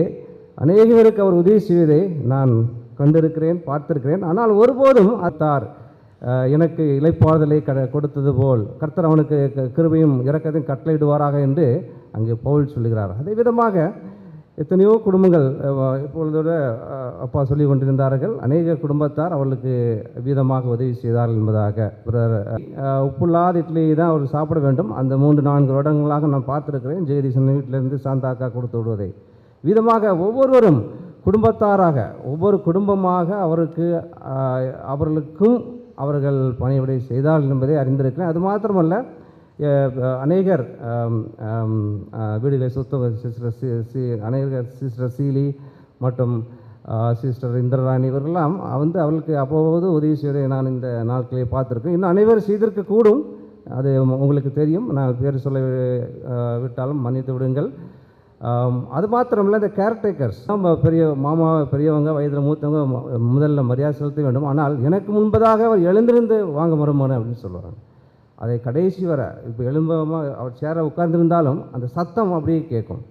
அநேகருக்கு அவர் உதவி செய்வதை நான் கண்டிருக்கிறேன், பார்த்திருக்கிறேன். ஆனால் ஒருபோதும் அத்தார் எனக்கு இளைப்பாறுதலை கொடுத்தது போல் கர்த்தர் அவனுக்கு கிருபையும் இரக்கத்தையும் கட்டளையிடுவாராக என்று அங்கே பவுல் சொல்லுகிறார். அதே விதமாக எத்தனையோ குடும்பங்கள் இப்பொழுதோட அப்பா சொல்லி கொண்டிருந்தார்கள். அநேக குடும்பத்தார் அவர்களுக்கு விதமாக உதவி செய்தார்கள் என்பதாக. உப்புல்லாத இட்லி தான் அவர் சாப்பிட வேண்டும். அந்த 3-4 வருடங்களாக நான் பார்த்துருக்கிறேன். ஜெகதீசன் வீட்டிலிருந்து சாந்தாக்கா கொடுத்து விடுவதை விதமாக ஒவ்வொருவரும் குடும்பத்தாராக ஒவ்வொரு குடும்பமாக அவர்களுக்கும் அவர்கள் பணிவிடை செய்தார்கள் என்பதை அறிந்திருக்கிறேன். அது மாத்திரமல்ல, அநேகர் வீடுகளை சுத்தம் அநேகர் சிஸ்டர் சீலி மற்றும் சிஸ்டர் இந்திரராணி இவர்களெல்லாம் அவர்களுக்கு அப்போது உதவி செய்வதை நான் இந்த நாட்களை பார்த்துருக்கேன். இன்னும் அனைவரும் செய்திருக்கக்கூடும், அது உங்களுக்கு தெரியும். நான் பேர் சொல்ல விட்டாலும் மன்னித்து விடுங்கள். அது மாத்திரமில்லை, இந்த கேர்டேக்கர்ஸ் நம்ம பெரிய மாமா பெரியவங்க வயதில் மூத்தவங்க முதல்ல மரியாதை செலுத்த வேண்டும். ஆனால் எனக்கு முன்பதாக அவர் எழுந்திருந்து வாங்க மருமகன் அப்படின்னு சொல்லுவாங்க. அதை கடைசி வர இப்போ எழும்பாமல் அவர் சேர உட்கார்ந்திருந்தாலும் அந்த சத்தம் அப்படியே கேட்கும்.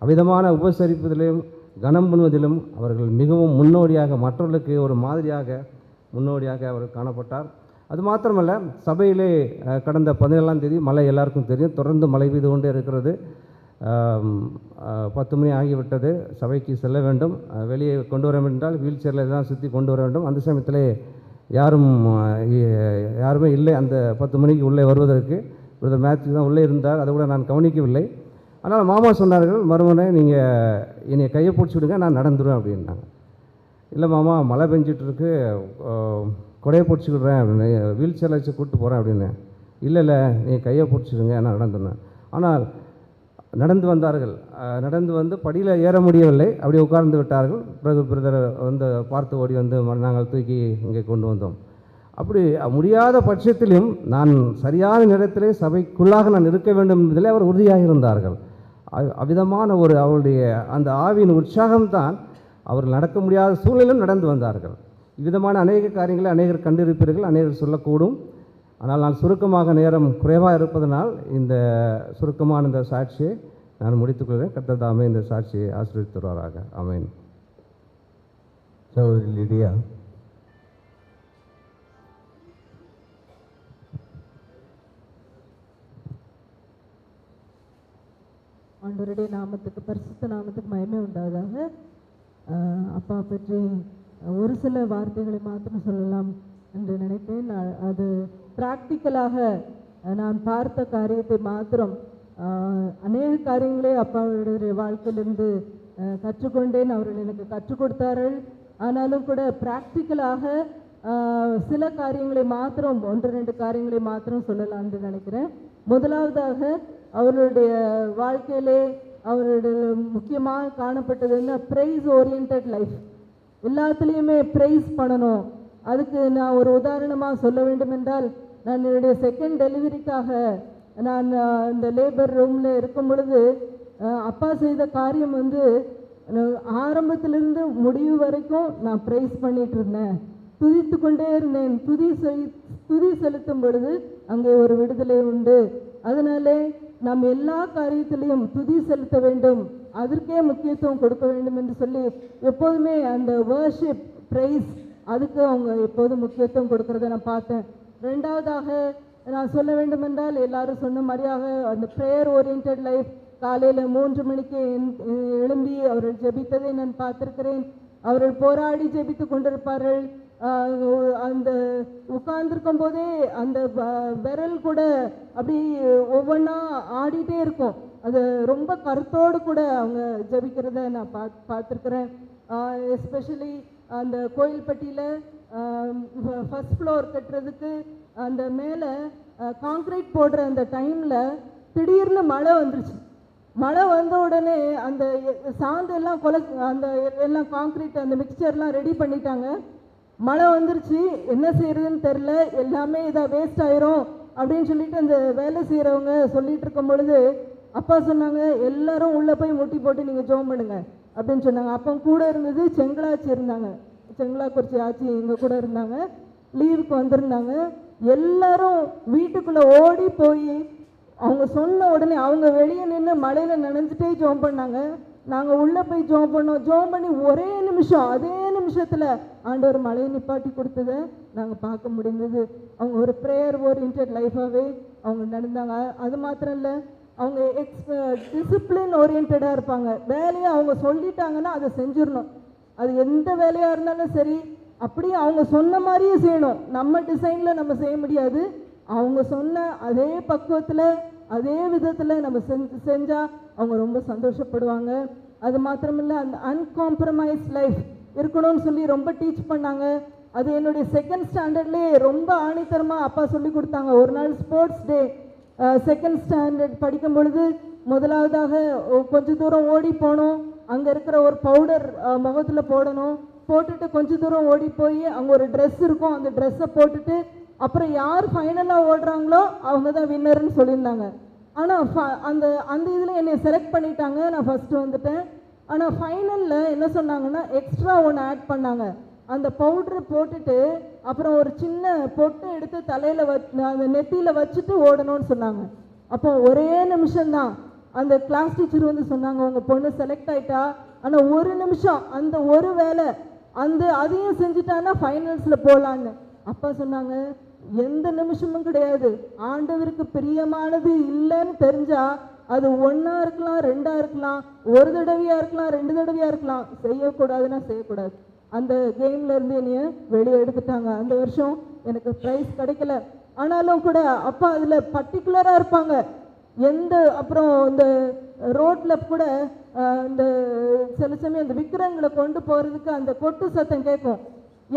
அவ்விதமான உபசரிப்பதிலும் கனம் பண்ணுவதிலும் அவர்கள் மிகவும் முன்னோடியாக, மற்றவர்களுக்கு ஒரு மாதிரியாக முன்னோடியாக அவர் காணப்பட்டார். அது மாத்திரமல்ல, சபையிலே கடந்த 17ஆம் தேதி மழை எல்லாருக்கும் தெரியும், தொடர்ந்து மழை பெய்து கொண்டே இருக்கிறது. 10 மணி ஆகிவிட்டது. சபைக்கு செல்ல வேண்டும். வெளியே கொண்டு வர வேண்டும் என்றால் வீல் சேரில் தான் சுற்றி கொண்டு வர வேண்டும். அந்த சமயத்தில் யாருமே இல்லை அந்த 10 மணிக்கு உள்ளே வருவதற்கு. பிரதர் மேத்யூ தான் உள்ளே இருந்தார், அதை கூட நான் கவனிக்கவில்லை. ஆனால் மாமா சொன்னார்கள், மறுமனை நீங்கள் என்னை கையை பிடிச்சி விடுங்க, நான் நடந்துடுவேன் அப்படின்னாங்க. இல்லை மாமா, மழை பெஞ்சிட்ருக்கு, கொடையை பிடிச்சிக்கிடுறேன் அப்படின்னு, வீல் சேரில் வச்சு கூப்பிட்டு போகிறேன் அப்படின்னு. இல்லை நீ கையை பிடிச்சிடுங்க, நான் நடந்துடுவேன். ஆனால் நடந்து வந்தார்கள். நடந்து வந்து படியில் ஏற முடியவில்லை, அப்படியே உட்கார்ந்து விட்டார்கள். பிறகு பிரதர் பார்த்து ஓடி வந்து நாங்கள் தூக்கி இங்கே கொண்டு வந்தோம். அப்படி முடியாத பட்சத்திலும் நான் சரியான நேரத்திலே சபைக்குள்ளாக நான் இருக்க வேண்டும் என்பதிலே அவர் உறுதியாக இருந்தார்கள். அவ்விதமான அவருடைய அந்த ஆவியின் உற்சாகம்தான் அவர்கள் நடக்க முடியாத சூழலிலும் நடந்து வந்தார்கள். இவ்விதமான அநேக காரியங்களை அநேகர் கண்டிருப்பீர்கள், அநேகர் சொல்லக்கூடும். ஆனால் நான் சுருக்கமாக நேரம் குறைவாக இருப்பதனால் இந்த சுருக்கமான இந்த சாட்சியை நான் முடித்துக்கொள்கிறேன். கர்த்தர் தாமே இந்த சாட்சியை ஆசீர்வதித்து வருவாராக. ஆமென். சகோதரி லிடியா. ஆண்டவருடைய நாமத்துக்கு, பரிசுத்த நாமத்துக்கு மகிமை உண்டாவதாக. அப்பா பற்றி ஒரு சில வார்த்தைகளை மாத்திரம் சொல்லலாம் என்று நினைத்தேன். அது ப்ராக்டிக்கலாக நான் பார்த்த காரியத்தை மாத்திரம், அநேக காரியங்களே அப்பாவுடைய வாழ்க்கையிலிருந்து கற்றுக்கொண்டேன். அவர்கள் எனக்கு கற்றுக் கொடுத்தார்கள். ஆனாலும் கூட ப்ராக்டிக்கலாக சில காரியங்களை மாத்திரம், 1-2 காரியங்களை மாத்திரம் சொல்லலாம் என்று நினைக்கிறேன். முதலாவதாக அவருடைய வாழ்க்கையிலே அவருடைய முக்கியமாக காணப்பட்டது என்ன, ப்ரைஸ் ஓரியன்ட் லைஃப். எல்லாத்துலேயுமே ப்ரைஸ் பண்ணணும். அதுக்கு நான் ஒரு உதாரணமாக சொல்ல வேண்டும் என்றால், நான் என்னுடைய 2nd டெலிவரிக்காக நான் இந்த லேபர் ரூமில் இருக்கும் பொழுது அப்பா செய்த காரியம் ஆரம்பத்திலிருந்து முடிவு வரைக்கும் நான் ப்ரைஸ் பண்ணிட்டு இருந்தேன், துதித்து கொண்டே இருந்தேன். துதி செலுத்தும் பொழுது அங்கே ஒரு விடுதலை உண்டு. அதனாலே நாம் எல்லா காரியத்திலையும் துதி செலுத்த வேண்டும், அதற்கே முக்கியத்துவம் கொடுக்க வேண்டும் என்று சொல்லி எப்போதுமே அந்த வர்ஷிப், ப்ரைஸ், அதுக்கு அவங்க எப்போதும் முக்கியத்துவம் கொடுக்கறத நான் பார்த்தேன். 2வதாக நான் சொல்ல வேண்டும் என்றால், எல்லாரும் சொன்ன மாதிரியாக அந்த ப்ரேயர் ஓரியன்ட் லைஃப். காலையில் 3 மணிக்கு எழும்பி அவர்கள் ஜெபித்ததை நான் பார்த்திருக்கிறேன். அவர்கள் போராடி ஜெபித்து கொண்டிருப்பார்கள். அந்த உட்கார்ந்துருக்கும் போதே அந்த விரல் கூட அப்படி ஒவ்வொன்றா ஆடிட்டே இருக்கும். அது ரொம்ப கருத்தோடு கூட அவங்க ஜெபிக்கிறத நான் பார்த்துருக்குறேன். எஸ்பெஷலி அந்த கோயில்பட்டியில் ஃபஸ்ட் ஃப்ளோர் கட்டுறதுக்கு அந்த மேலே காங்க்ரீட் போடுற அந்த டைமில் திடீர்னு மழை வந்துருச்சு. மழை வந்த உடனே அந்த சாந்து எல்லாம் அந்த எல்லாம் காங்க்ரீட் அந்த மிக்சர்லாம் ரெடி பண்ணிட்டாங்க. மழை வந்துருச்சு, என்ன செய்யறதுன்னு தெரில, எல்லாமே இதாக வேஸ்ட் ஆயிரும் அப்படின்னு சொல்லிட்டு அந்த வேலை செய்கிறவங்க சொல்லிட்டு இருக்கும் பொழுது அப்பா சொன்னாங்க, எல்லாரும் உள்ளே போய் முட்டி போட்டு நீங்கள் ஜெபம் பண்ணுங்க அப்படின்னு சொன்னாங்க. அப்போ கூட இருந்தது செங்கலாச்சி இருந்தாங்க. செங்கலாக்குறிச்சி ஆச்சி எங்கள் கூட இருந்தாங்க, லீவுக்கு வந்திருந்தாங்க. எல்லாரும் வீட்டுக்குள்ளே ஓடி போய் அவங்க சொன்ன உடனே அவங்க வெளியே நின்று மழையில் நனைஞ்சிட்டே ஜோம் பண்ணாங்க. நாங்கள் உள்ளே போய் ஜோம் பண்ணோம். ஜோம் பண்ணி ஒரே நிமிஷம், அதே நிமிஷத்தில் ஆண்டவர் மழையை நிப்பாட்டி கொடுத்ததை நாங்கள் பார்க்க முடிந்தது. அவங்க ஒரு ப்ரேயர் ஓரியன்ட் லைஃபாகவே அவங்க நடந்தாங்க. அது மாத்திரம் இல்லை, அவங்க டிசிப்ளின் ஓரியன்டாக இருப்பாங்க. வேலையை அவங்க சொல்லிட்டாங்கன்னா அதை செஞ்சிடணும். அது எந்த வேலையாக இருந்தாலும் சரி, அப்படியே அவங்க சொன்ன மாதிரியே செய்யணும். நம்ம டிசைனில் நம்ம செய்ய முடியாது. அவங்க சொன்ன அதே பக்குவத்தில் அதே விதத்தில் நம்ம செஞ்சால் அவங்க ரொம்ப சந்தோஷப்படுவாங்க. அது மாத்திரமில்லை, அந்த அன்காம்ப்ரமைஸ் லைஃப் இருக்கணும்னு சொல்லி ரொம்ப டீச் பண்ணாங்க. அது என்னுடைய செகண்ட் ஸ்டாண்டர்ட்லேயே ரொம்ப ஆணித்தரமாக அப்பா சொல்லி கொடுத்தாங்க. ஒரு நாள் ஸ்போர்ட்ஸ் டே, செகண்ட் ஸ்டாண்டர்ட் படிக்கும் பொழுது முதலாவதாக கொஞ்ச தூரம் ஓடி போகணும். அங்கே இருக்கிற ஒரு பவுடர் முகத்தில் போடணும். போட்டுட்டு கொஞ்ச தூரம் ஓடி போய் அங்கே ஒரு ட்ரெஸ் இருக்கும், அந்த ட்ரெஸ்ஸை போட்டுட்டு அப்புறம் யார் ஃபைனலாக ஓடுறாங்களோ அவங்க தான் வின்னர்னு சொல்லியிருந்தாங்க. ஆனால் அந்த அந்த இதில் என்னை செலக்ட் பண்ணிட்டாங்க. நான் ஃபஸ்ட்டு வந்துட்டேன். ஆனால் ஃபைனலில் என்ன சொன்னாங்கன்னா எக்ஸ்ட்ரா ஒன்று ஆட் பண்ணாங்க. அந்த பவுட்ரு போட்டுட்டு அப்புறம் ஒரு சின்ன பொட்டு எடுத்து தலையில் அந்த நெத்தியில் வச்சுட்டு ஓடணும்னு சொன்னாங்க. அப்போ ஒரே நிமிஷம்தான் அந்த கிளாஸ் டீச்சர் வந்து சொன்னாங்க, உங்கள் பொண்ணு செலக்ட் ஆகிட்டா, ஆனால் ஒரு நிமிஷம் அந்த ஒரு வேலை அதையும் செஞ்சுட்டான்னா ஃபைனல்ஸில் போகலான்னு. அப்பா சொன்னாங்க, எந்த நிமிஷமும் கிடையாது, ஆண்டவருக்கு பிரியமானது இல்லைன்னு தெரிஞ்சா அது 1 இருக்கலாம், 2 இருக்கலாம், ஒரு தடவையாக இருக்கலாம், 2 தடவையாக இருக்கலாம், செய்யக்கூடாதுன்னா செய்யக்கூடாது. அந்த கேம்ல இருந்து என்னைய வெளியே எடுத்துட்டாங்க. அந்த வருஷம் எனக்கு ப்ரைஸ் கிடைக்கல. ஆனாலும் கூட அப்பா அதில் பர்டிகுலராக இருப்பாங்க. அப்புறம் இந்த ரோட்டில் கூட இந்த சில சமயம் அந்த விக்கிரங்களை கொண்டு போகிறதுக்கு அந்த கொட்டு சத்தம் கேட்கும்.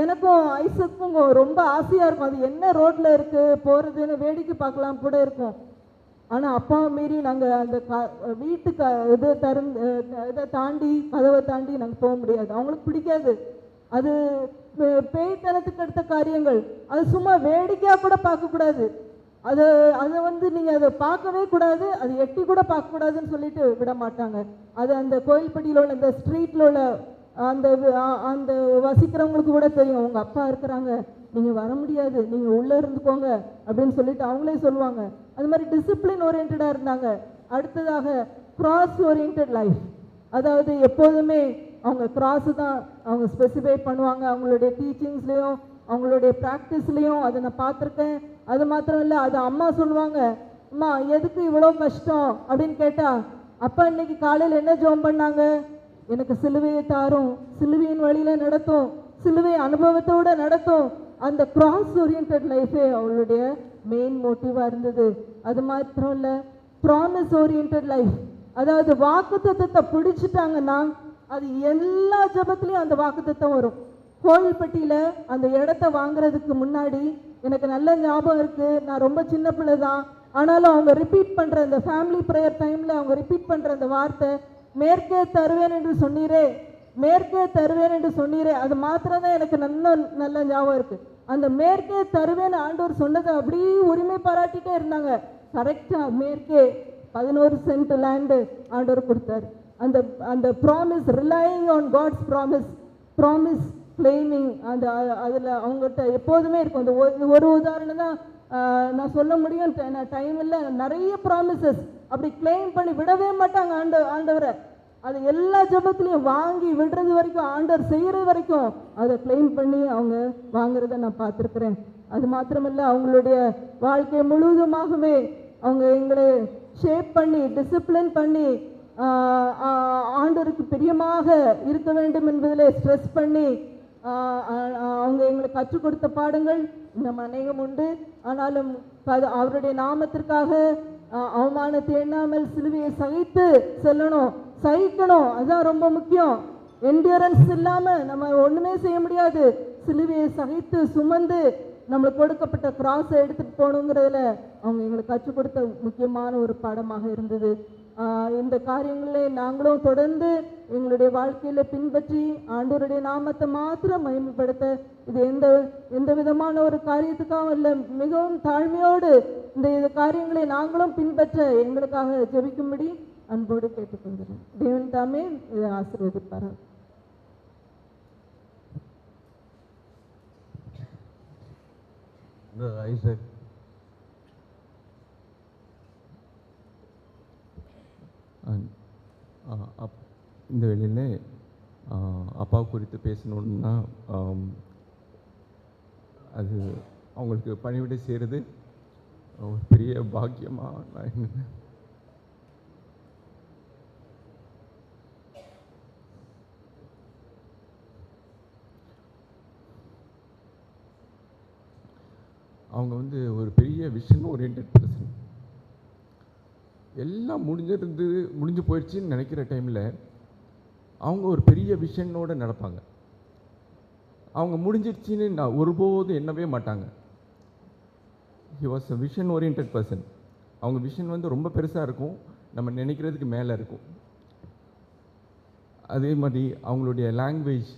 எனக்கும் ஐசக்கும் ரொம்ப ஆசையாக இருக்கும், அது என்ன ரோட்டில் இருக்குது போகிறதுன்னு வேடிக்கை பார்க்கலாம் கூட இருக்கும். ஆனால் அப்பாவை மீறி நாங்கள் அந்த வீட்டுக்கு இதை தாண்டி கதவை தாண்டி நாங்கள் போக முடியாது. அவங்களுக்கு பிடிக்காது. அது பேய்த்தனத்துக்கு எடுத்த காரியங்கள், அது சும்மா வேடிக்கையாக கூட பார்க்கக்கூடாது. அதை நீங்கள் அதை பார்க்கவே கூடாது, அது எட்டி கூட பார்க்கக்கூடாதுன்னு சொல்லிட்டு விட மாட்டாங்க. அது அந்த கோயில்பட்டியில் உள்ள இந்த ஸ்ட்ரீட்டில் உள்ள அந்த வசிக்கிறவங்களுக்கு கூட தெரியும், உங்கள் அப்பா இருக்கிறாங்க, நீங்கள் வர முடியாது, நீங்கள் உள்ளே இருந்துக்கோங்க அப்படின்னு சொல்லிட்டு அவங்களே சொல்லுவாங்க. அது மாதிரி டிசிப்ளின் ஓரியன்டாக இருந்தாங்க. அடுத்ததாக கிராஸ் ஓரியன்ட் லைஃப், அதாவது எப்போதுமே அவங்க கிராஸு தான் அவங்க ஸ்பெசிஃபை பண்ணுவாங்க. அவங்களுடைய டீச்சிங்ஸ்லேயும் அவங்களுடைய ப்ராக்டிஸ்லேயும் அதை நான் பார்த்துருக்கேன். அது மாத்திரம் இல்லை, அது அம்மா சொல்லுவாங்க, அம்மா எதுக்கு இவ்வளோ கஷ்டம் அப்படின்னு கேட்டால், அப்பா இன்னைக்கு காலையில் என்ன ஜோம் பண்ணாங்க, எனக்கு சிலுவையை தாரும், சிலுவையின் வழியில் நடத்தும், சிலுவை அனுபவத்தோடு நடத்தும். அந்த கிராஸ் ஓரியன்ட் லைஃபே அவளுடைய மெயின் மோட்டிவாக இருந்தது. அது மாத்திரம் இல்லை, ப்ராமிஸ் ஓரியன்ட் லைஃப், அதாவது வாக்குத்தத்தத்தை பிடிச்சிட்டாங்கன்னா அது எல்லா ஜபத்துலேயும் அந்த வாக்குத்தத்தம் வரும். கோவில்பட்டியில் அந்த இடத்த வாங்குறதுக்கு முன்னாடி எனக்கு நல்ல ஞாபகம் இருக்குது, நான் ரொம்ப சின்ன பிள்ளை தான், ஆனாலும் அவங்க ரிப்பீட் பண்ணுற அந்த ஃபேமிலி ப்ரேயர் டைமில் அவங்க ரிப்பீட் பண்ணுற அந்த வார்த்தை, மேற்கே தருவேன் என்று சொன்னீரே, மேற்கே தருவேன் என்று சொன்னீரே, அது மாத்திரம் தான் எனக்கு நல்ல ஞாபகம் இருக்குது. அந்த மேற்கே தருவேன் ஆண்டவர் சொன்னதை அப்படியே உரிமை பாராட்டிகிட்டே இருந்தாங்க. கரெக்டாக மேற்கே 11 சென்ட் லேண்டு ஆண்டவர் கொடுத்தாரு. அந்த promise, relying on God's promise claiming, அதில் அவங்ககிட்ட எப்போதுமே இருக்கும். அந்த ஒரு உதாரணம் தான் நான் சொல்ல முடியும், டைம் இல்லை. நிறைய ப்ராமிசஸ் அப்படி கிளைம் பண்ணி விடவே மாட்டாங்க ஆண்டவரை. அது எல்லா ஜபத்துலையும் வாங்கி விடுறது வரைக்கும், ஆண்டவர் செய்கிறது வரைக்கும் அதை கிளைம் பண்ணி அவங்க வாங்குறத நான் பார்த்துருக்குறேன். அது மாத்திரமில்லை, அவங்களுடைய வாழ்க்கை முழுவதுமாகவே அவங்க எங்களை ஷேப் பண்ணி டிசிப்ளின் பண்ணி ஆண்டவருக்கு பிரியமாக இருக்க வேண்டும் என்பதில் ஸ்ட்ரெஸ் பண்ணி அவங்க எங்களுக்கு கற்றுக் கொடுத்த பாடங்கள் இன்னும் அநேகம் உண்டு. ஆனாலும் அவருடைய நாமத்திற்காக அவமானத்தை எண்ணாமல் சிலுவையை சகித்து செல்லணும், சகிக்கணும், அதுதான் ரொம்ப முக்கியம். என்டியூரன்ஸ் இல்லாமல் நம்ம ஒன்றுமே செய்ய முடியாது. சிலுவையை சகித்து சுமந்து நம்மளுக்கு கொடுக்கப்பட்ட கிராஸை எடுத்துகிட்டு போகணுங்கிறதுல அவங்க எங்களுக்கு கற்றுக் கொடுத்த முக்கியமான ஒரு பாடமாக இருந்தது. இந்த காரியங்களில் நாங்களும் தொடர்ந்து எங்களுடைய வாழ்க்கையில் பின்பற்றி ஆண்டவருடைய நாமத்தை மாத்திரம் மகிமைப்படுத்த, இது எந்த விதமான ஒரு காரியத்துக்காகவும் இல்லை, மிகவும் தாழ்மையோடு இந்த காரியங்களை நாங்களும் பின்பற்ற எங்களுக்காக ஜெபிக்கும்படி அன்போடு கேட்டுக்கொள்கிறேன். தேவன் தாமே இதை ஆசீர்வதிப்பார். ஐசக். இந்த வேளையில் அப்பா குறித்து பேசணுன்னா அது அவங்களுக்கு பணிவிடை செய்கிறது ஒரு பெரிய பாக்கியமாக நான் அவங்க வந்து ஒரு பெரிய விஷன் ஓரியன்ட் பர்சன். எல்லாம் முடிஞ்சு போயிடுச்சுன்னு நினைக்கிற டைமில் அவங்க ஒரு பெரிய விஷனோடு நடப்பாங்க. அவங்க முடிஞ்சிடுச்சின்னு நான் ஒருபோதும் எண்ணவே மாட்டாங்க. He was a vision oriented person. அவங்க விஷன் வந்து ரொம்ப பெருசாக இருக்கும், நம்ம நினைக்கிறதுக்கு மேலே இருக்கும். அதே மாதிரி அவங்களுடைய லாங்குவேஜ்,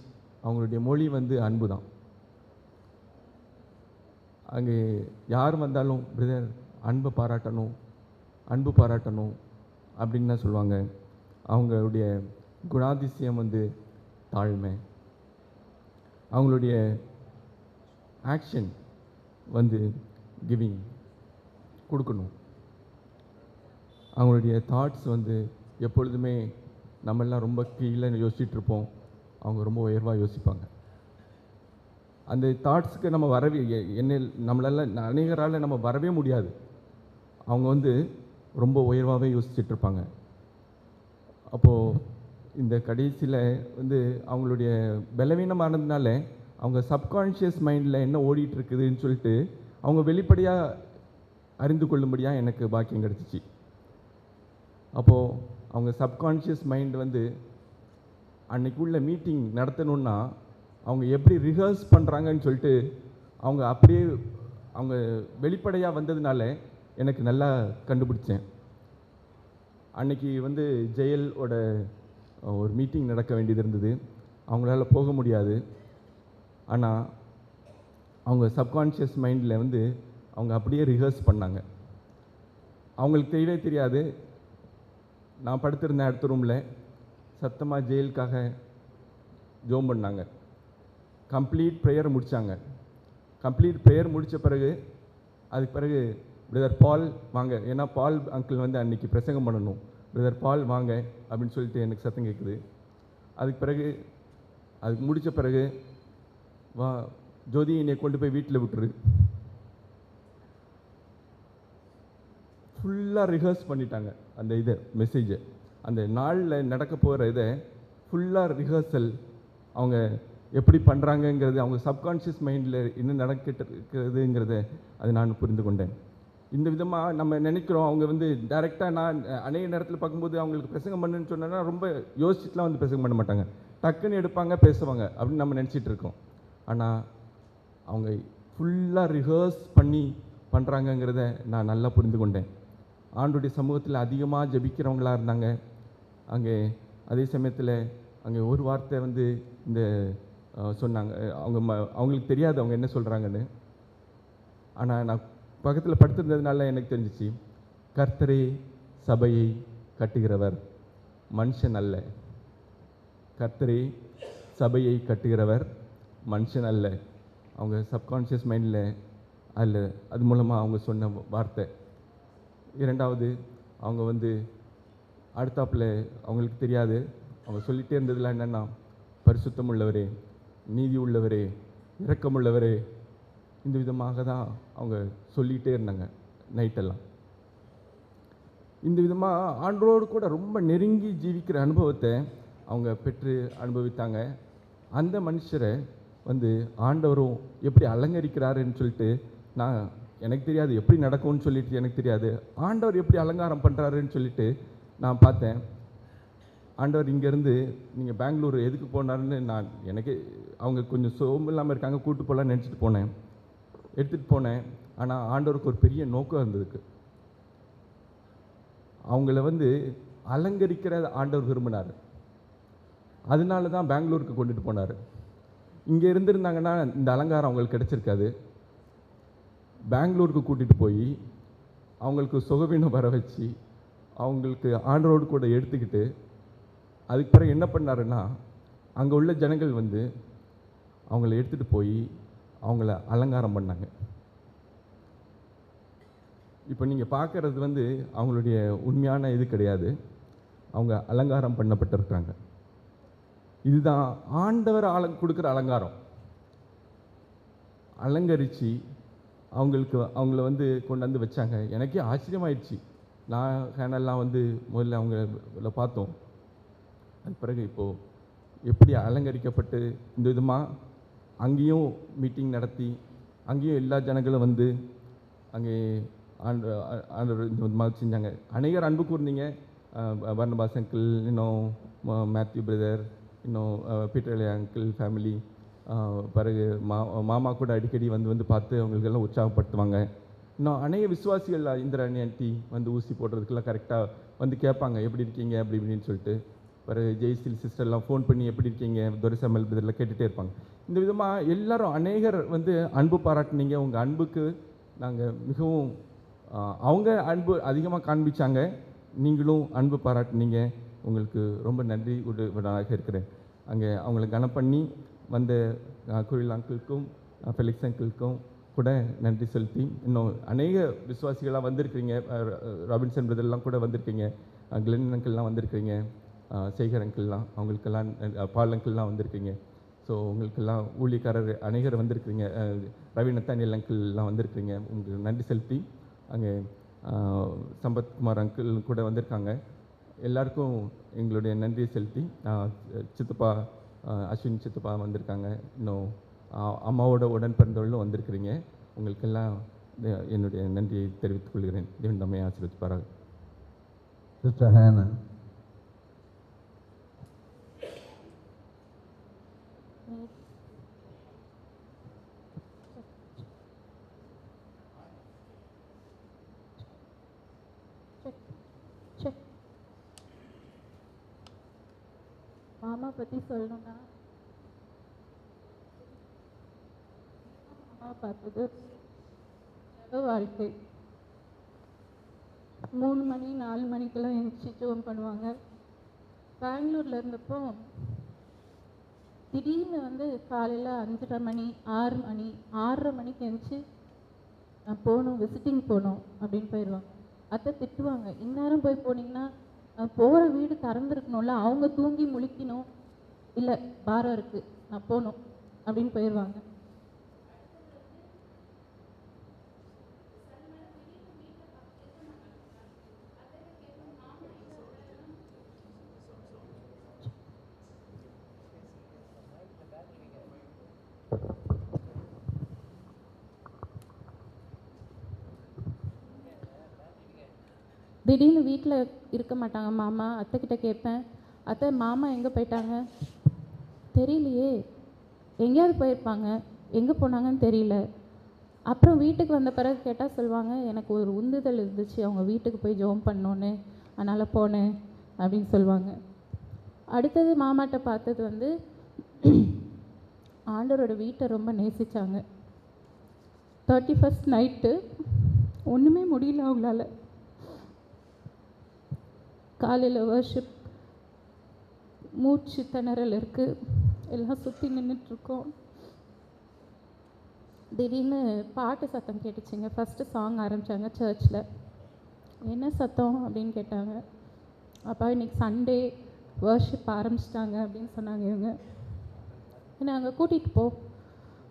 அவங்களுடைய மொழி வந்து அன்பு தான். அங்கே யார் வந்தாலும் பிரதர் அன்பு பாராட்டணும் அப்படின்னு தான் சொல்லுவாங்க. அவங்களுடைய குணாதிசயம் வந்து தாழ்மை. அவங்களுடைய ஆக்ஷன் வந்து கிவிங், கொடுக்கணும். அவங்களுடைய தாட்ஸ் வந்து எப்பொழுதுமே நம்மெல்லாம் ரொம்ப கீழே யோசிச்சுட்ருப்போம், அவங்க ரொம்ப உயர்வாக யோசிப்பாங்க. அந்த தாட்ஸுக்கு நம்ம வரவே நம்மளால் அநேகரால் நம்ம வரவே முடியாது. அவங்க வந்து ரொம்ப உயர்வாகவே யோசிச்சுட்ருப்பாங்க. அப்போது இந்த கடைசியில் வந்து அவங்களுடைய பலவீனமானதுனால அவங்க சப்கான்ஷியஸ் மைண்டில் என்ன ஓடிட்டுருக்குதுன்னு சொல்லிட்டு அவங்க வெளிப்படையாக அறிந்து கொள்ளும்படியாக எனக்கு பாக்கியம் கிடச்சிச்சு. அப்போது அவங்க சப்கான்ஷியஸ் மைண்ட் வந்து அன்றைக்குள்ள மீட்டிங் நடத்தணுன்னா அவங்க எப்படி ரிஹர்ஸ் பண்ணுறாங்கன்னு சொல்லிட்டு அவங்க அப்படியே அவங்க வெளிப்படையாக வந்ததுனால எனக்கு நல்லா கண்டுபிடிச்சேன். அன்றைக்கி வந்து ஜெயலோட ஒரு மீட்டிங் நடக்க வேண்டியது இருந்தது, அவங்களால போக முடியாது. ஆனால் அவங்க சப்கான்ஷியஸ் மைண்டில் வந்து அவங்க அப்படியே ரிஹர்ஸ் பண்ணாங்க. அவங்களுக்கு தெரியவே தெரியாது, நான் படுத்திருந்தேன் அடுத்த ரூமில், சத்தமாக ஜெயலுக்காக ஜோம் பண்ணாங்க. கம்ப்ளீட் ப்ரேயர் முடித்தாங்க. கம்ப்ளீட் ப்ரேயர் முடித்த பிறகு அதுக்கு பிறகு பிரதர் பால் வாங்க, ஏன்னா பால் அங்கிள் வந்து அன்றைக்கி பிரசங்கம் பண்ணணும், பிரதர் பால் வாங்க அப்படின்னு சொல்லிட்டு எனக்கு சத்தம் கேட்குது. அதுக்கு பிறகு அதுக்கு முடித்த பிறகு வா ஜோதி என்னை கொண்டு போய் வீட்டில் விட்டுரு. ஃபுல்லாக ரிஹர்ஸ் பண்ணிட்டாங்க அந்த இதை மெசேஜை. அந்த நாளில் நடக்க போகிற இதை ஃபுல்லாக ரிஹர்சல் அவங்க எப்படி பண்ணுறாங்கங்கிறது, அவங்க சப்கான்ஷியஸ் மைண்டில் என்ன நடக்கிட்டு இருக்கிறதுங்கிறத அது நான் புரிந்து கொண்டேன். இந்த விதமாக நம்ம நினைக்கிறோம், அவங்க வந்து டைரெக்டாக நான் அநேக நேரத்தில் பார்க்கும்போது அவங்களுக்கு பிரசங்கம் பண்ணுன்னு சொன்னோன்னா ரொம்ப யோசிச்சுட்டுலாம் வந்து பிரசங்கம் பண்ண மாட்டாங்க, டக்குன்னு எடுப்பாங்க பேசுவாங்க அப்படின்னு நம்ம நினச்சிட்டு இருக்கோம். ஆனால் அவங்க ஃபுல்லாக ரிஹர்ஸ் பண்ணி பண்ணுறாங்கங்கிறத நான் நல்லா புரிந்து கொண்டேன். ஆண்டுடைய சமூகத்தில் அதிகமாக ஜபிக்கிறவங்களாக இருந்தாங்க. அங்கே அதே சமயத்தில் அங்கே ஒரு வார்த்தை வந்து இந்த சொன்னாங்க, அவங்களுக்கு தெரியாது அவங்க என்ன சொல்கிறாங்கன்னு. ஆனால் நான் பக்கத்தில் படுத்திருந்ததுனால எனக்கு தெரிஞ்சிச்சு, கர்த்தரே சபையை கட்டுகிறவர், மனுஷன் அல்ல. கர்த்தரே சபையை கட்டுகிறவர், மனுஷன் அல்ல. அவங்க சப்கான்ஷியஸ் மைண்டில் அதில் அது மூலமாக அவங்க சொன்ன வார்த்தை. இரண்டாவது, அவங்க வந்து அடுத்தாப்பில் அவங்களுக்கு தெரியாது, அவங்க சொல்லிகிட்டே இருந்ததில் என்னென்னா, பரிசுத்தம் உள்ளவரே, நீதி உள்ளவரே, இரக்கமுள்ளவரே, இந்த விதமாக தான் அவங்க சொல்லிகிட்டே இருந்தாங்க நைட்டெல்லாம். இந்த விதமாக ஆண்டவரோடு கூட ரொம்ப நெருங்கி ஜீவிக்கிற அனுபவத்தை அவங்க பெற்று அனுபவித்தாங்க. அந்த மனுஷரை வந்து ஆண்டவரும் எப்படி அலங்கரிக்கிறாருன்னு சொல்லிட்டு நான் எனக்கு தெரியாது, எப்படி நடக்கும்னு சொல்லிட்டு எனக்கு தெரியாது, ஆண்டவர் எப்படி அலங்காரம் பண்ணுறாருன்னு சொல்லிட்டு நான் பார்த்தேன். ஆண்டவர் இங்கேருந்து நீங்கள் பெங்களூர் எதுக்கு போனாருன்னு நான் எனக்கு அவங்க கொஞ்சம் சோம்பு இல்லாமல் இருக்காங்க, கூப்பிட்டு போகலான்னு நினச்சிட்டு போனேன், எடுத்துகிட்டு போனேன். ஆனால் ஆண்டவருக்கு ஒரு பெரிய நோக்கம் இருந்ததுக்கு, அவங்கள வந்து அலங்கரிக்கிற ஆண்டவர் விரும்பினார். அதனால தான் பெங்களூருக்கு கொண்டுட்டு போனார். இங்கே இருந்திருந்தாங்கன்னா இந்த அலங்காரம் அவங்களுக்கு கிடச்சிருக்காது. பெங்களூருக்கு கூட்டிகிட்டு போய் அவங்களுக்கு சுகவீனம் வர வச்சு அவங்களுக்கு ஆண்டவரோடு கூட எடுத்துக்கிட்டு அதுக்கு பிறகு என்ன பண்ணாருன்னா, அங்கே உள்ள ஜனங்கள் வந்து அவங்கள எடுத்துகிட்டு போய் அவங்கள அலங்காரம் பண்ணாங்க. இப்போ நீங்கள் பார்க்குறது வந்து அவங்களுடைய உண்மையான இது கிடையாது, அவங்க அலங்காரம் பண்ணப்பட்டிருக்காங்க. இதுதான் ஆண்டவர் கொடுக்குற அலங்காரம். அலங்கரித்து அவங்கள வந்து கொண்டாந்து வச்சாங்க. எனக்கே ஆச்சரியமாயிடுச்சு. நான் ஹேனெல்லாம் வந்து முதல்ல அவங்கள பார்த்தோம். அது பிறகு இப்போது எப்படி அலங்கரிக்கப்பட்டு இந்த விதமாக அங்கேயும் மீட்டிங் நடத்தி அங்கேயும் எல்லா ஜனங்களும் வந்து அங்கே ஆண்டவர் இந்த விதமாக செஞ்சாங்க. அநேகர் அன்பு கூர்ந்தீங்க. பர்னபாஸ் அங்கிள், இன்னும் மேத்யூ பிரதர், இன்னும் பீட்டர் அங்கிள் ஃபேமிலி, பிறகு மாமா கூட அடிக்கடி வந்து பார்த்து அவங்களுக்கெல்லாம் உற்சாகப்படுத்துவாங்க. இன்னும் அநேக விசுவாசிகள் இந்திராணி ஆண்டி வந்து ஊசி போடுறதுக்கெல்லாம் கரெக்டாக வந்து கேட்பாங்க, எப்படி இருக்கீங்க அப்படி இப்படின்னு சொல்லிட்டு. பிறகு ஜெய்சில் சிஸ்டர்லாம் ஃபோன் பண்ணி எப்படி இருக்கீங்க துரைசமல் பிரதர்லாம் கேட்டுகிட்டே இருப்பாங்க. இந்த விதமாக எல்லாரும் அநேகர் வந்து அன்பு பாராட்டினீங்க. உங்கள் அன்புக்கு நாங்கள் மிகவும் அவங்க அன்பு அதிகமாக காண்பிச்சாங்க, நீங்களும் அன்பு பாராட்டினீங்க. உங்களுக்கு ரொம்ப நன்றி உடையவனாக இருக்கிறேன். அங்கே அவங்கள கனம் பண்ணி வந்த குயில் அங்கிளுக்கும் ஃபெலிக்ஸ் அங்கிளுக்கும் கூட நன்றி செலுத்தி, இன்னும் அநேக விசுவாசிகளாக வந்திருக்கிறீங்க. ராபின்சன் பிரதர்லாம் கூட வந்திருக்கீங்க, கிளென் அங்கிள்லாம் வந்திருக்கிறீங்க, சேகர் அங்கிள்லாம், அவங்களுக்கெல்லாம் பால் அங்கிள்லாம் வந்திருக்கீங்க. ஸோ உங்களுக்கெல்லாம் ஊழியக்காரர் அநேகர் வந்திருக்கிறீங்க, ரவி நத்தானியல் அங்கிள்லாம் வந்திருக்கிறீங்க. உங்களுக்கு நன்றி செலுத்தி, அங்கே சம்பத்குமார் அங்கிள் கூட வந்திருக்காங்க. எல்லாருக்கும் எங்களுடைய நன்றியை செலுத்தி, சித்தப்பா அஸ்வின் சித்தப்பா வந்திருக்காங்க. இன்னும் அம்மாவோட உடன் பிறந்தவர்களும் வந்திருக்கிறீங்க. உங்களுக்கெல்லாம் என்னுடைய நன்றியை தெரிவித்துக் கொள்கிறேன். தேவன் நம்மை ஆசீர்வதிப்பாராக. சிஸ்டர் ஹேனா. மாமா பற்றி சொல்லணும்னா, மாமா பார்த்தது வாழ்க்கை. 3 மணி 4 மணிக்கெல்லாம் எழுந்துச்சி ஜோம் பண்ணுவாங்க. பெங்களூரில் இருந்தப்போ திடீர்னு வந்து காலையில் 5:30 மணி 6 மணி 6:30 மணிக்கு எழுந்துச்சி நான் போகணும், விசிட்டிங் போகணும் அப்படின்னு போயிடுவாங்க. அத்தை திட்டுவாங்க, இந்நேரம் போய் போனீங்கன்னா போகிற வீடு திறந்துருக்கணும்ல, அவங்க தூங்கி முழிக்கணும், இல்லை பாரம் இருக்குது நான் போகணும் அப்படின்னு போயிடுவாங்க. திடீர்னு வீட்டில் இருக்க மாட்டாங்க மாமா. அத்தைக்கிட்ட கேட்பேன், அத்தை மாமா எங்கே போயிட்டாங்க? தெரியலையே, எங்கேயாவது போயிருப்பாங்க, எங்கே போனாங்கன்னு தெரியல. அப்புறம் வீட்டுக்கு வந்த பிறகு கேட்டால் சொல்லுவாங்க, எனக்கு ஒரு உந்துதல் இருந்துச்சு அவங்க வீட்டுக்கு போய் ஜோம் பண்ணோன்னு, அதனால் போனேன் அப்படின்னு சொல்லுவாங்க. அடுத்தது மாமாட்ட பார்த்தது வந்து ஆண்டவரோட வீட்டை ரொம்ப நேசித்தாங்க. 31st நைட்டு ஒன்றுமே முடியல அவங்களால. காலையில் வர்ஷிப், மூச்சு திணறல் இருக்குது, எல்லாம் சுற்றி நின்றுட்டுருக்கோம். திடீர்னு பாட்டு சத்தம் கேட்டுச்சுங்க. ஃபஸ்ட்டு சாங் ஆரம்பித்தாங்க சர்ச்சில். என்ன சத்தம் அப்படின்னு கேட்டாங்க. அப்போ இன்றைக்கி சண்டே வர்ஷிப் ஆரம்பிச்சிட்டாங்க அப்படின்னு சொன்னாங்க இவங்க. என்ன அங்கே கூட்டிகிட்டு போ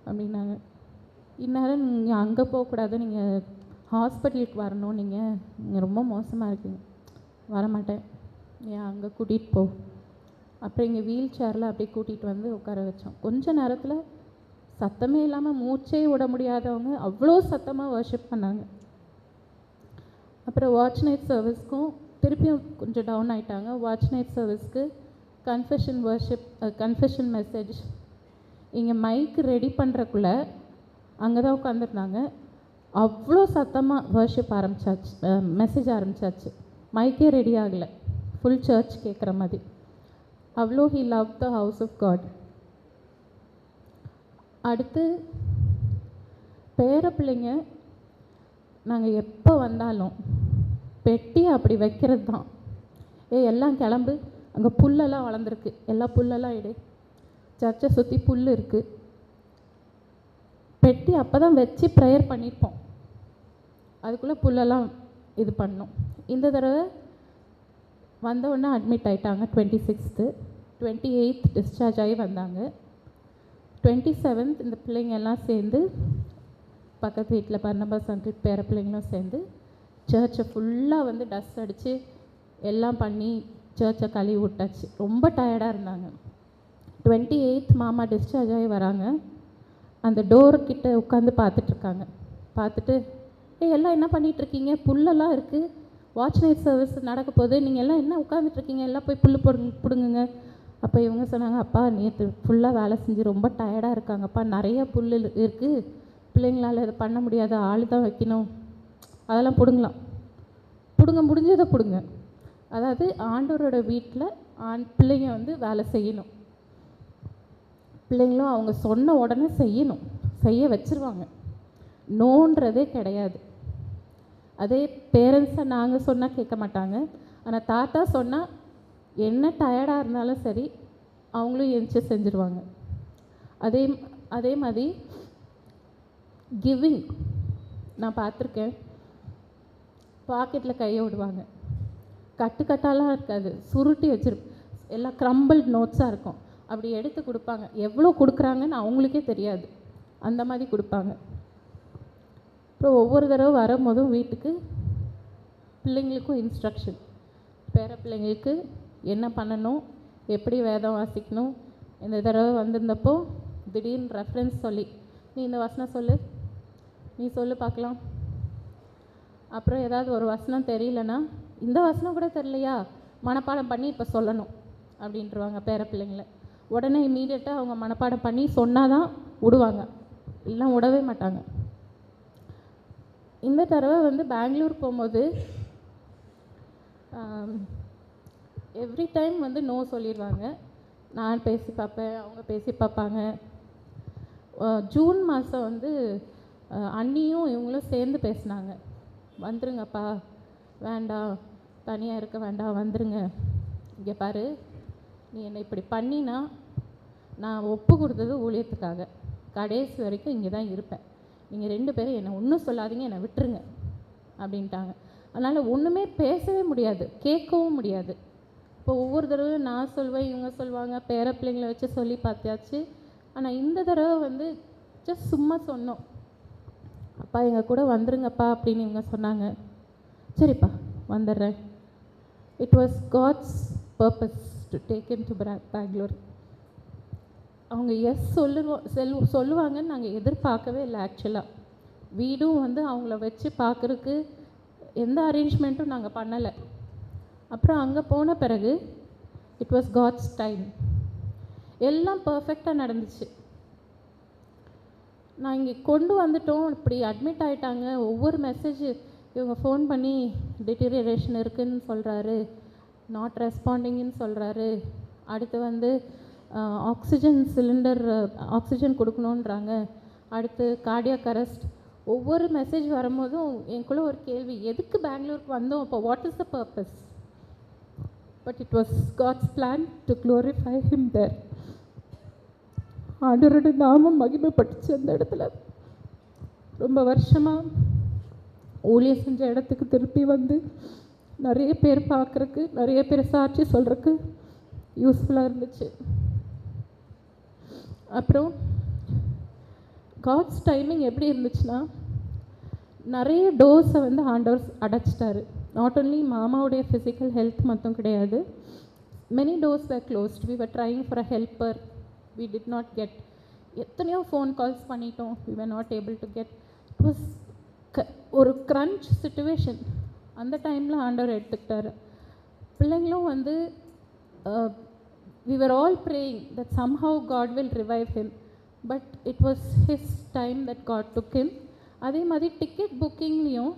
அப்படின்னாங்க. இந்நேரம் நீங்கள் அங்கே போகக்கூடாது, நீங்கள் ஹாஸ்பிட்டலுக்கு வரணும், நீங்கள் ரொம்ப மோசமாக இருக்கீங்க. வரமாட்டேன், ஏன் அங்கே கூட்டிகிட்டு போ. அப்புறம் இங்கே வீல் சேரில் அப்படியே கூட்டிகிட்டு வந்து உட்கார வச்சோம். கொஞ்ச நேரத்தில் சத்தமே இல்லாமல் மூச்சே விட முடியாதவங்க அவ்வளோ சத்தமாக வர்ஷிப் பண்ணாங்க. அப்புறம் வாட்ச் நைட் சர்வீஸ்க்கும் திருப்பியும் கொஞ்சம் டவுன் ஆகிட்டாங்க. வாட்ச் நைட் சர்வீஸ்க்கு கன்ஃபெஷன் வர்ஷிப், கன்ஃபெஷன் மெசேஜ் இங்கே மைக்கு ரெடி பண்ணுறக்குள்ளே அங்கே தான் உட்காந்துருந்தாங்க. அவ்வளோ சத்தமாக வர்ஷிப் ஆரம்பித்தாச்சு, மெசேஜ் ஆரம்பித்தாச்சு. மைக்கே ரெடி ஆகலை, ஃபுல் சர்ச் கேட்குற மாதிரி. அவ்வளோ he love the house of God. அடுத்து பேர பிள்ளைங்க நாங்கள் எப்போ வந்தாலும் பெட்டி அப்படி வைக்கிறது தான். எல்லாம் கிளம்பு, அங்கே புல்லெல்லாம் வளர்ந்துருக்கு, எல்லா புல்லெல்லாம் எடு, சர்ச்சை சுற்றி புல் இருக்குது. பெட்டி அப்போ தான் வச்சு ப்ரேயர் பண்ணியிருப்போம். அதுக்குள்ளே புல்லெல்லாம் இது பண்ணோம். இந்த தடவை வந்தவுடனே அட்மிட் ஆகிட்டாங்க. 26th 28th டிஸ்சார்ஜ் ஆகி வந்தாங்க. 27th இந்த பிள்ளைங்க எல்லாம் சேர்ந்து பக்கத்து வீட்டில் பர்னபாஸ் அங்கிள் பேர பிள்ளைங்களும் சேர்ந்து சர்ச்சை ஃபுல்லாக வந்து டஸ்ட் அடித்து எல்லாம் பண்ணி சர்ச்சை கழுவி விட்டாச்சு. ரொம்ப டயர்டாக இருந்தாங்க. 28th மாமா டிஸ்சார்ஜ் ஆகி வராங்க. அந்த டோர்கிட்ட உட்காந்து பார்த்துட்ருக்காங்க. பார்த்துட்டு எல்லாம் என்ன பண்ணிகிட்ருக்கீங்க, புல்லெல்லாம் இருக்குது, வாட்ச் நைட் சர்வீஸ் நடக்க போகுது, நீங்கள் எல்லாம் என்ன உட்காந்துட்ருக்கீங்க, எல்லாம் போய் புல் பிடுங்குங்க. அப்போ இவங்க சொன்னாங்க, அப்பா நேற்று ஃபுல்லாக வேலை செஞ்சு ரொம்ப டயர்டாக இருக்காங்கப்பா, நிறைய புல் இருக்குது, பிள்ளைங்களால் இதை பண்ண முடியாது, ஆள் தான் வைக்கணும், அதெல்லாம் பிடுங்கலாம், பிடுங்க முடிஞ்சதை பிடுங்க. அதாவது ஆண்டவரோட வீட்டில் பிள்ளைங்க வந்து வேலை செய்யணும், பிள்ளைங்களும் அவங்க சொன்ன உடனே செய்யணும், செய்ய வச்சுருவாங்க, நோன்றதே கிடையாது. அதே பேரண்ட்ஸை நாங்கள் சொன்னால் கேட்க மாட்டாங்க. ஆனால் தாத்தா சொன்னால் என்ன டயர்டாக இருந்தாலும் சரி அவங்களும் எழுந்துச்சி செஞ்சுருவாங்க. அதே மாதிரி கிவிங் நான் பார்த்துருக்கேன். பாக்கெட்டில் கையை விடுவாங்க, கட்டுக்கட்டாலாம் இருக்காது, சுருட்டி எல்லாம் க்ரம்பிள்ட் நோட்ஸாக இருக்கும், அப்படி எடுத்து கொடுப்பாங்க. எவ்வளோ கொடுக்குறாங்கன்னு அவங்களுக்கே தெரியாது, அந்த மாதிரி கொடுப்பாங்க. அப்புறம் ஒவ்வொரு தடவை வரும்போதும் வீட்டுக்கு பிள்ளைங்களுக்கும் இன்ஸ்ட்ரக்ஷன், பேர பிள்ளைங்களுக்கு என்ன பண்ணணும், எப்படி வேதம் வாசிக்கணும். இந்த தடவை வந்திருந்தப்போ திடீர்னு ரெஃபரன்ஸ் சொல்லி, நீ இந்த வசனம் சொல்லு, நீ சொல்லு பார்க்கலாம். அப்புறம் ஏதாவது ஒரு வசனம் தெரியலனா, இந்த வசனம் கூட தெரியலையா, மனப்பாடம் பண்ணி இப்போ சொல்லணும் அப்படின்ட்டுருவாங்க பேர பிள்ளைங்களை. உடனே இம்மீடியட்டாக அவங்க மனப்பாடம் பண்ணி சொன்னால் தான் விடுவாங்க, இல்லைனா விடவே மாட்டாங்க. இந்த தடவை வந்து பெங்களூர் போகும்போது எவ்ரி டைம் வந்து நோ சொல்லிடுவாங்க. நான் பேசி பார்ப்பேன், அவங்க பேசி பார்ப்பாங்க. ஜூன் மாதம் வந்து அண்ணியும் இவங்களும் சேர்ந்து பேசினாங்க, வந்துருங்கப்பா, வேண்டாம் தனியாக இருக்க வேண்டாம், வந்துருங்க, இங்கே பாரு, நீ என்னை இப்படி பண்ணினா நான் ஒப்பு கொடுத்தது ஊழியத்துக்காக, கடைசி வரைக்கும் இங்கே தான் இருப்பேன், நீங்கள் 2 பேரும் என்னை ஒன்றும் சொல்லாதீங்க, என்னை விட்டுருங்க அப்படின்ட்டாங்க. அதனால் ஒன்றுமே பேசவே முடியாது, கேட்கவும் முடியாது. இப்போ ஒவ்வொரு தடவையும் நான் சொல்வேன், இவங்க சொல்லுவாங்க, பேர பிள்ளைங்களை வச்சு சொல்லி பார்த்தாச்சு. ஆனால் இந்த தடவை வந்து ஜஸ்ட் சும்மா சொன்னோம், அப்பா எங்கள் கூட வந்துருங்கப்பா அப்படின்னு இவங்க சொன்னாங்க. சரிப்பா வந்துடுறேன். It was God's purpose to take him to Bangalore. அவங்க எஸ் சொல்லுவாங்கன்னு நாங்கள் எதிர்பார்க்கவே இல்லை. ஆக்சுவலாக வீடும் வந்து அவங்கள வச்சு பார்க்குறதுக்கு எந்த அரேஞ்ச்மெண்ட்டும் நாங்கள் பண்ணலை. அப்புறம் அங்கே போன பிறகு இட் வாஸ் காட்ஸ் டைம், எல்லாம் பர்ஃபெக்டாக நடந்துச்சு. நான் இங்கே கொண்டு வந்துட்டோம், இப்படி அட்மிட் ஆகிட்டாங்க. ஒவ்வொரு மெசேஜ் இவங்க ஃபோன் பண்ணி டிட்டீரியரேஷன் இருக்குதுன்னு சொல்கிறாரு, நாட் ரெஸ்பாண்டிங்னு சொல்கிறாரு, அடுத்து வந்து ஆக்சிஜன் சிலிண்டர் ஆக்சிஜன் கொடுக்கணுன்றாங்க, அடுத்து கார்டியாக் அரெஸ்ட். ஒவ்வொரு மெசேஜ் வரும்போதும் எனக்குள்ள ஒரு கேள்வி, எதுக்கு பெங்களூருக்கு வந்தோம், அப்போ what is the purpose? But it was God's plan to glorify him there. ஆண்டவரோட நாமம் மகிமைப்பட்டுச்சு அந்த இடத்துல. ரொம்ப வருஷமாக ஊழியம் செஞ்ச இடத்துக்கு திருப்பி வந்து நிறைய பேர் பார்க்குறக்கு, நிறைய பேர் சாட்சி சொல்கிறதுக்கு யூஸ்ஃபுல்லாக இருந்துச்சு. அப்புறம் காட்ஸ் டைமிங் எப்படி இருந்துச்சுன்னா, நிறைய டோர்ஸை வந்து ஆண்டவர் அடைச்சிட்டாரு. நாட் ஓன்லி மாமாவுடைய ஃபிசிக்கல் ஹெல்த் மட்டும் கிடையாது, many doors were closed. We were trying for a helper, we did not get. எத்தனையோ ஃபோன் கால்ஸ் பண்ணிட்டோம், we were not able to get. It was ஒரு க்ரன்ச் சிச்சுவேஷன். அந்த டைமில் ஆண்டவர் எடுத்துக்கிட்டாரு. பிள்ளைங்களும் வந்து we were all praying that somehow God will revive him, but it was his time that God took him. அதே மாதிரி டிக்கெட் புக்கிங்லேயும்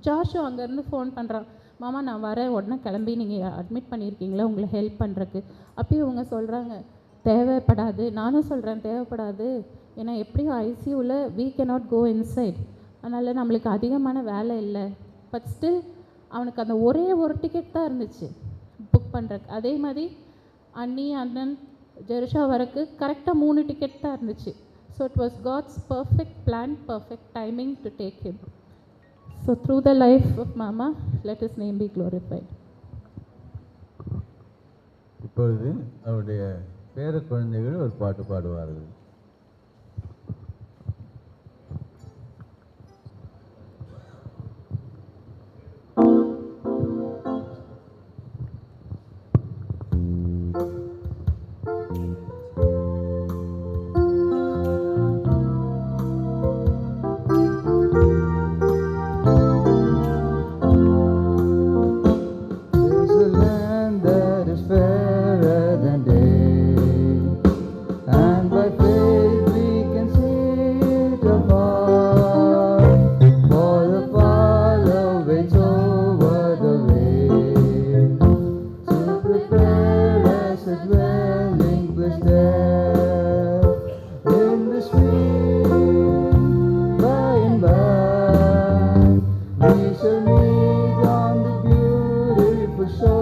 ஜாஷு அங்கேருந்து ஃபோன் பண்ணுறான், மாமா நான் வரேன், உடனே கிளம்பி நீங்கள் அட்மிட் பண்ணியிருக்கீங்களா உங்களை ஹெல்ப் பண்ணுறக்கு. அப்பயும் இவங்க சொல்கிறாங்க தேவைப்படாது, நானும் சொல்கிறேன் தேவைப்படாது, ஏன்னா எப்படியும் ஐசியூவில் we cannot go inside, அதனால் நம்மளுக்கு அதிகமான வேலை இல்லை. பட் ஸ்டில் அவனுக்கு அந்த ஒரே ஒரு டிக்கெட் தான் இருந்துச்சு புக் பண்ணுறக்கு. அதே மாதிரி அண்ணி அண்ணன் ஜெருஷா வரக்கு கரெக்டாக 3 டிக்கெட் தான் இருந்துச்சு. So it was God's perfect plan, perfect timing to take him. So through the life of Mama, let His name be glorified. இப்பொழுது அவருடைய பேர குழந்தைகள் ஒரு பாட்டு பாடுவார்கள். There's a land that is fairer than day, and by faith we can see it afar. For the Father waits over the way to prepare us a dwelling place there. In the spring, by and by, we shall meet on the beautiful shore.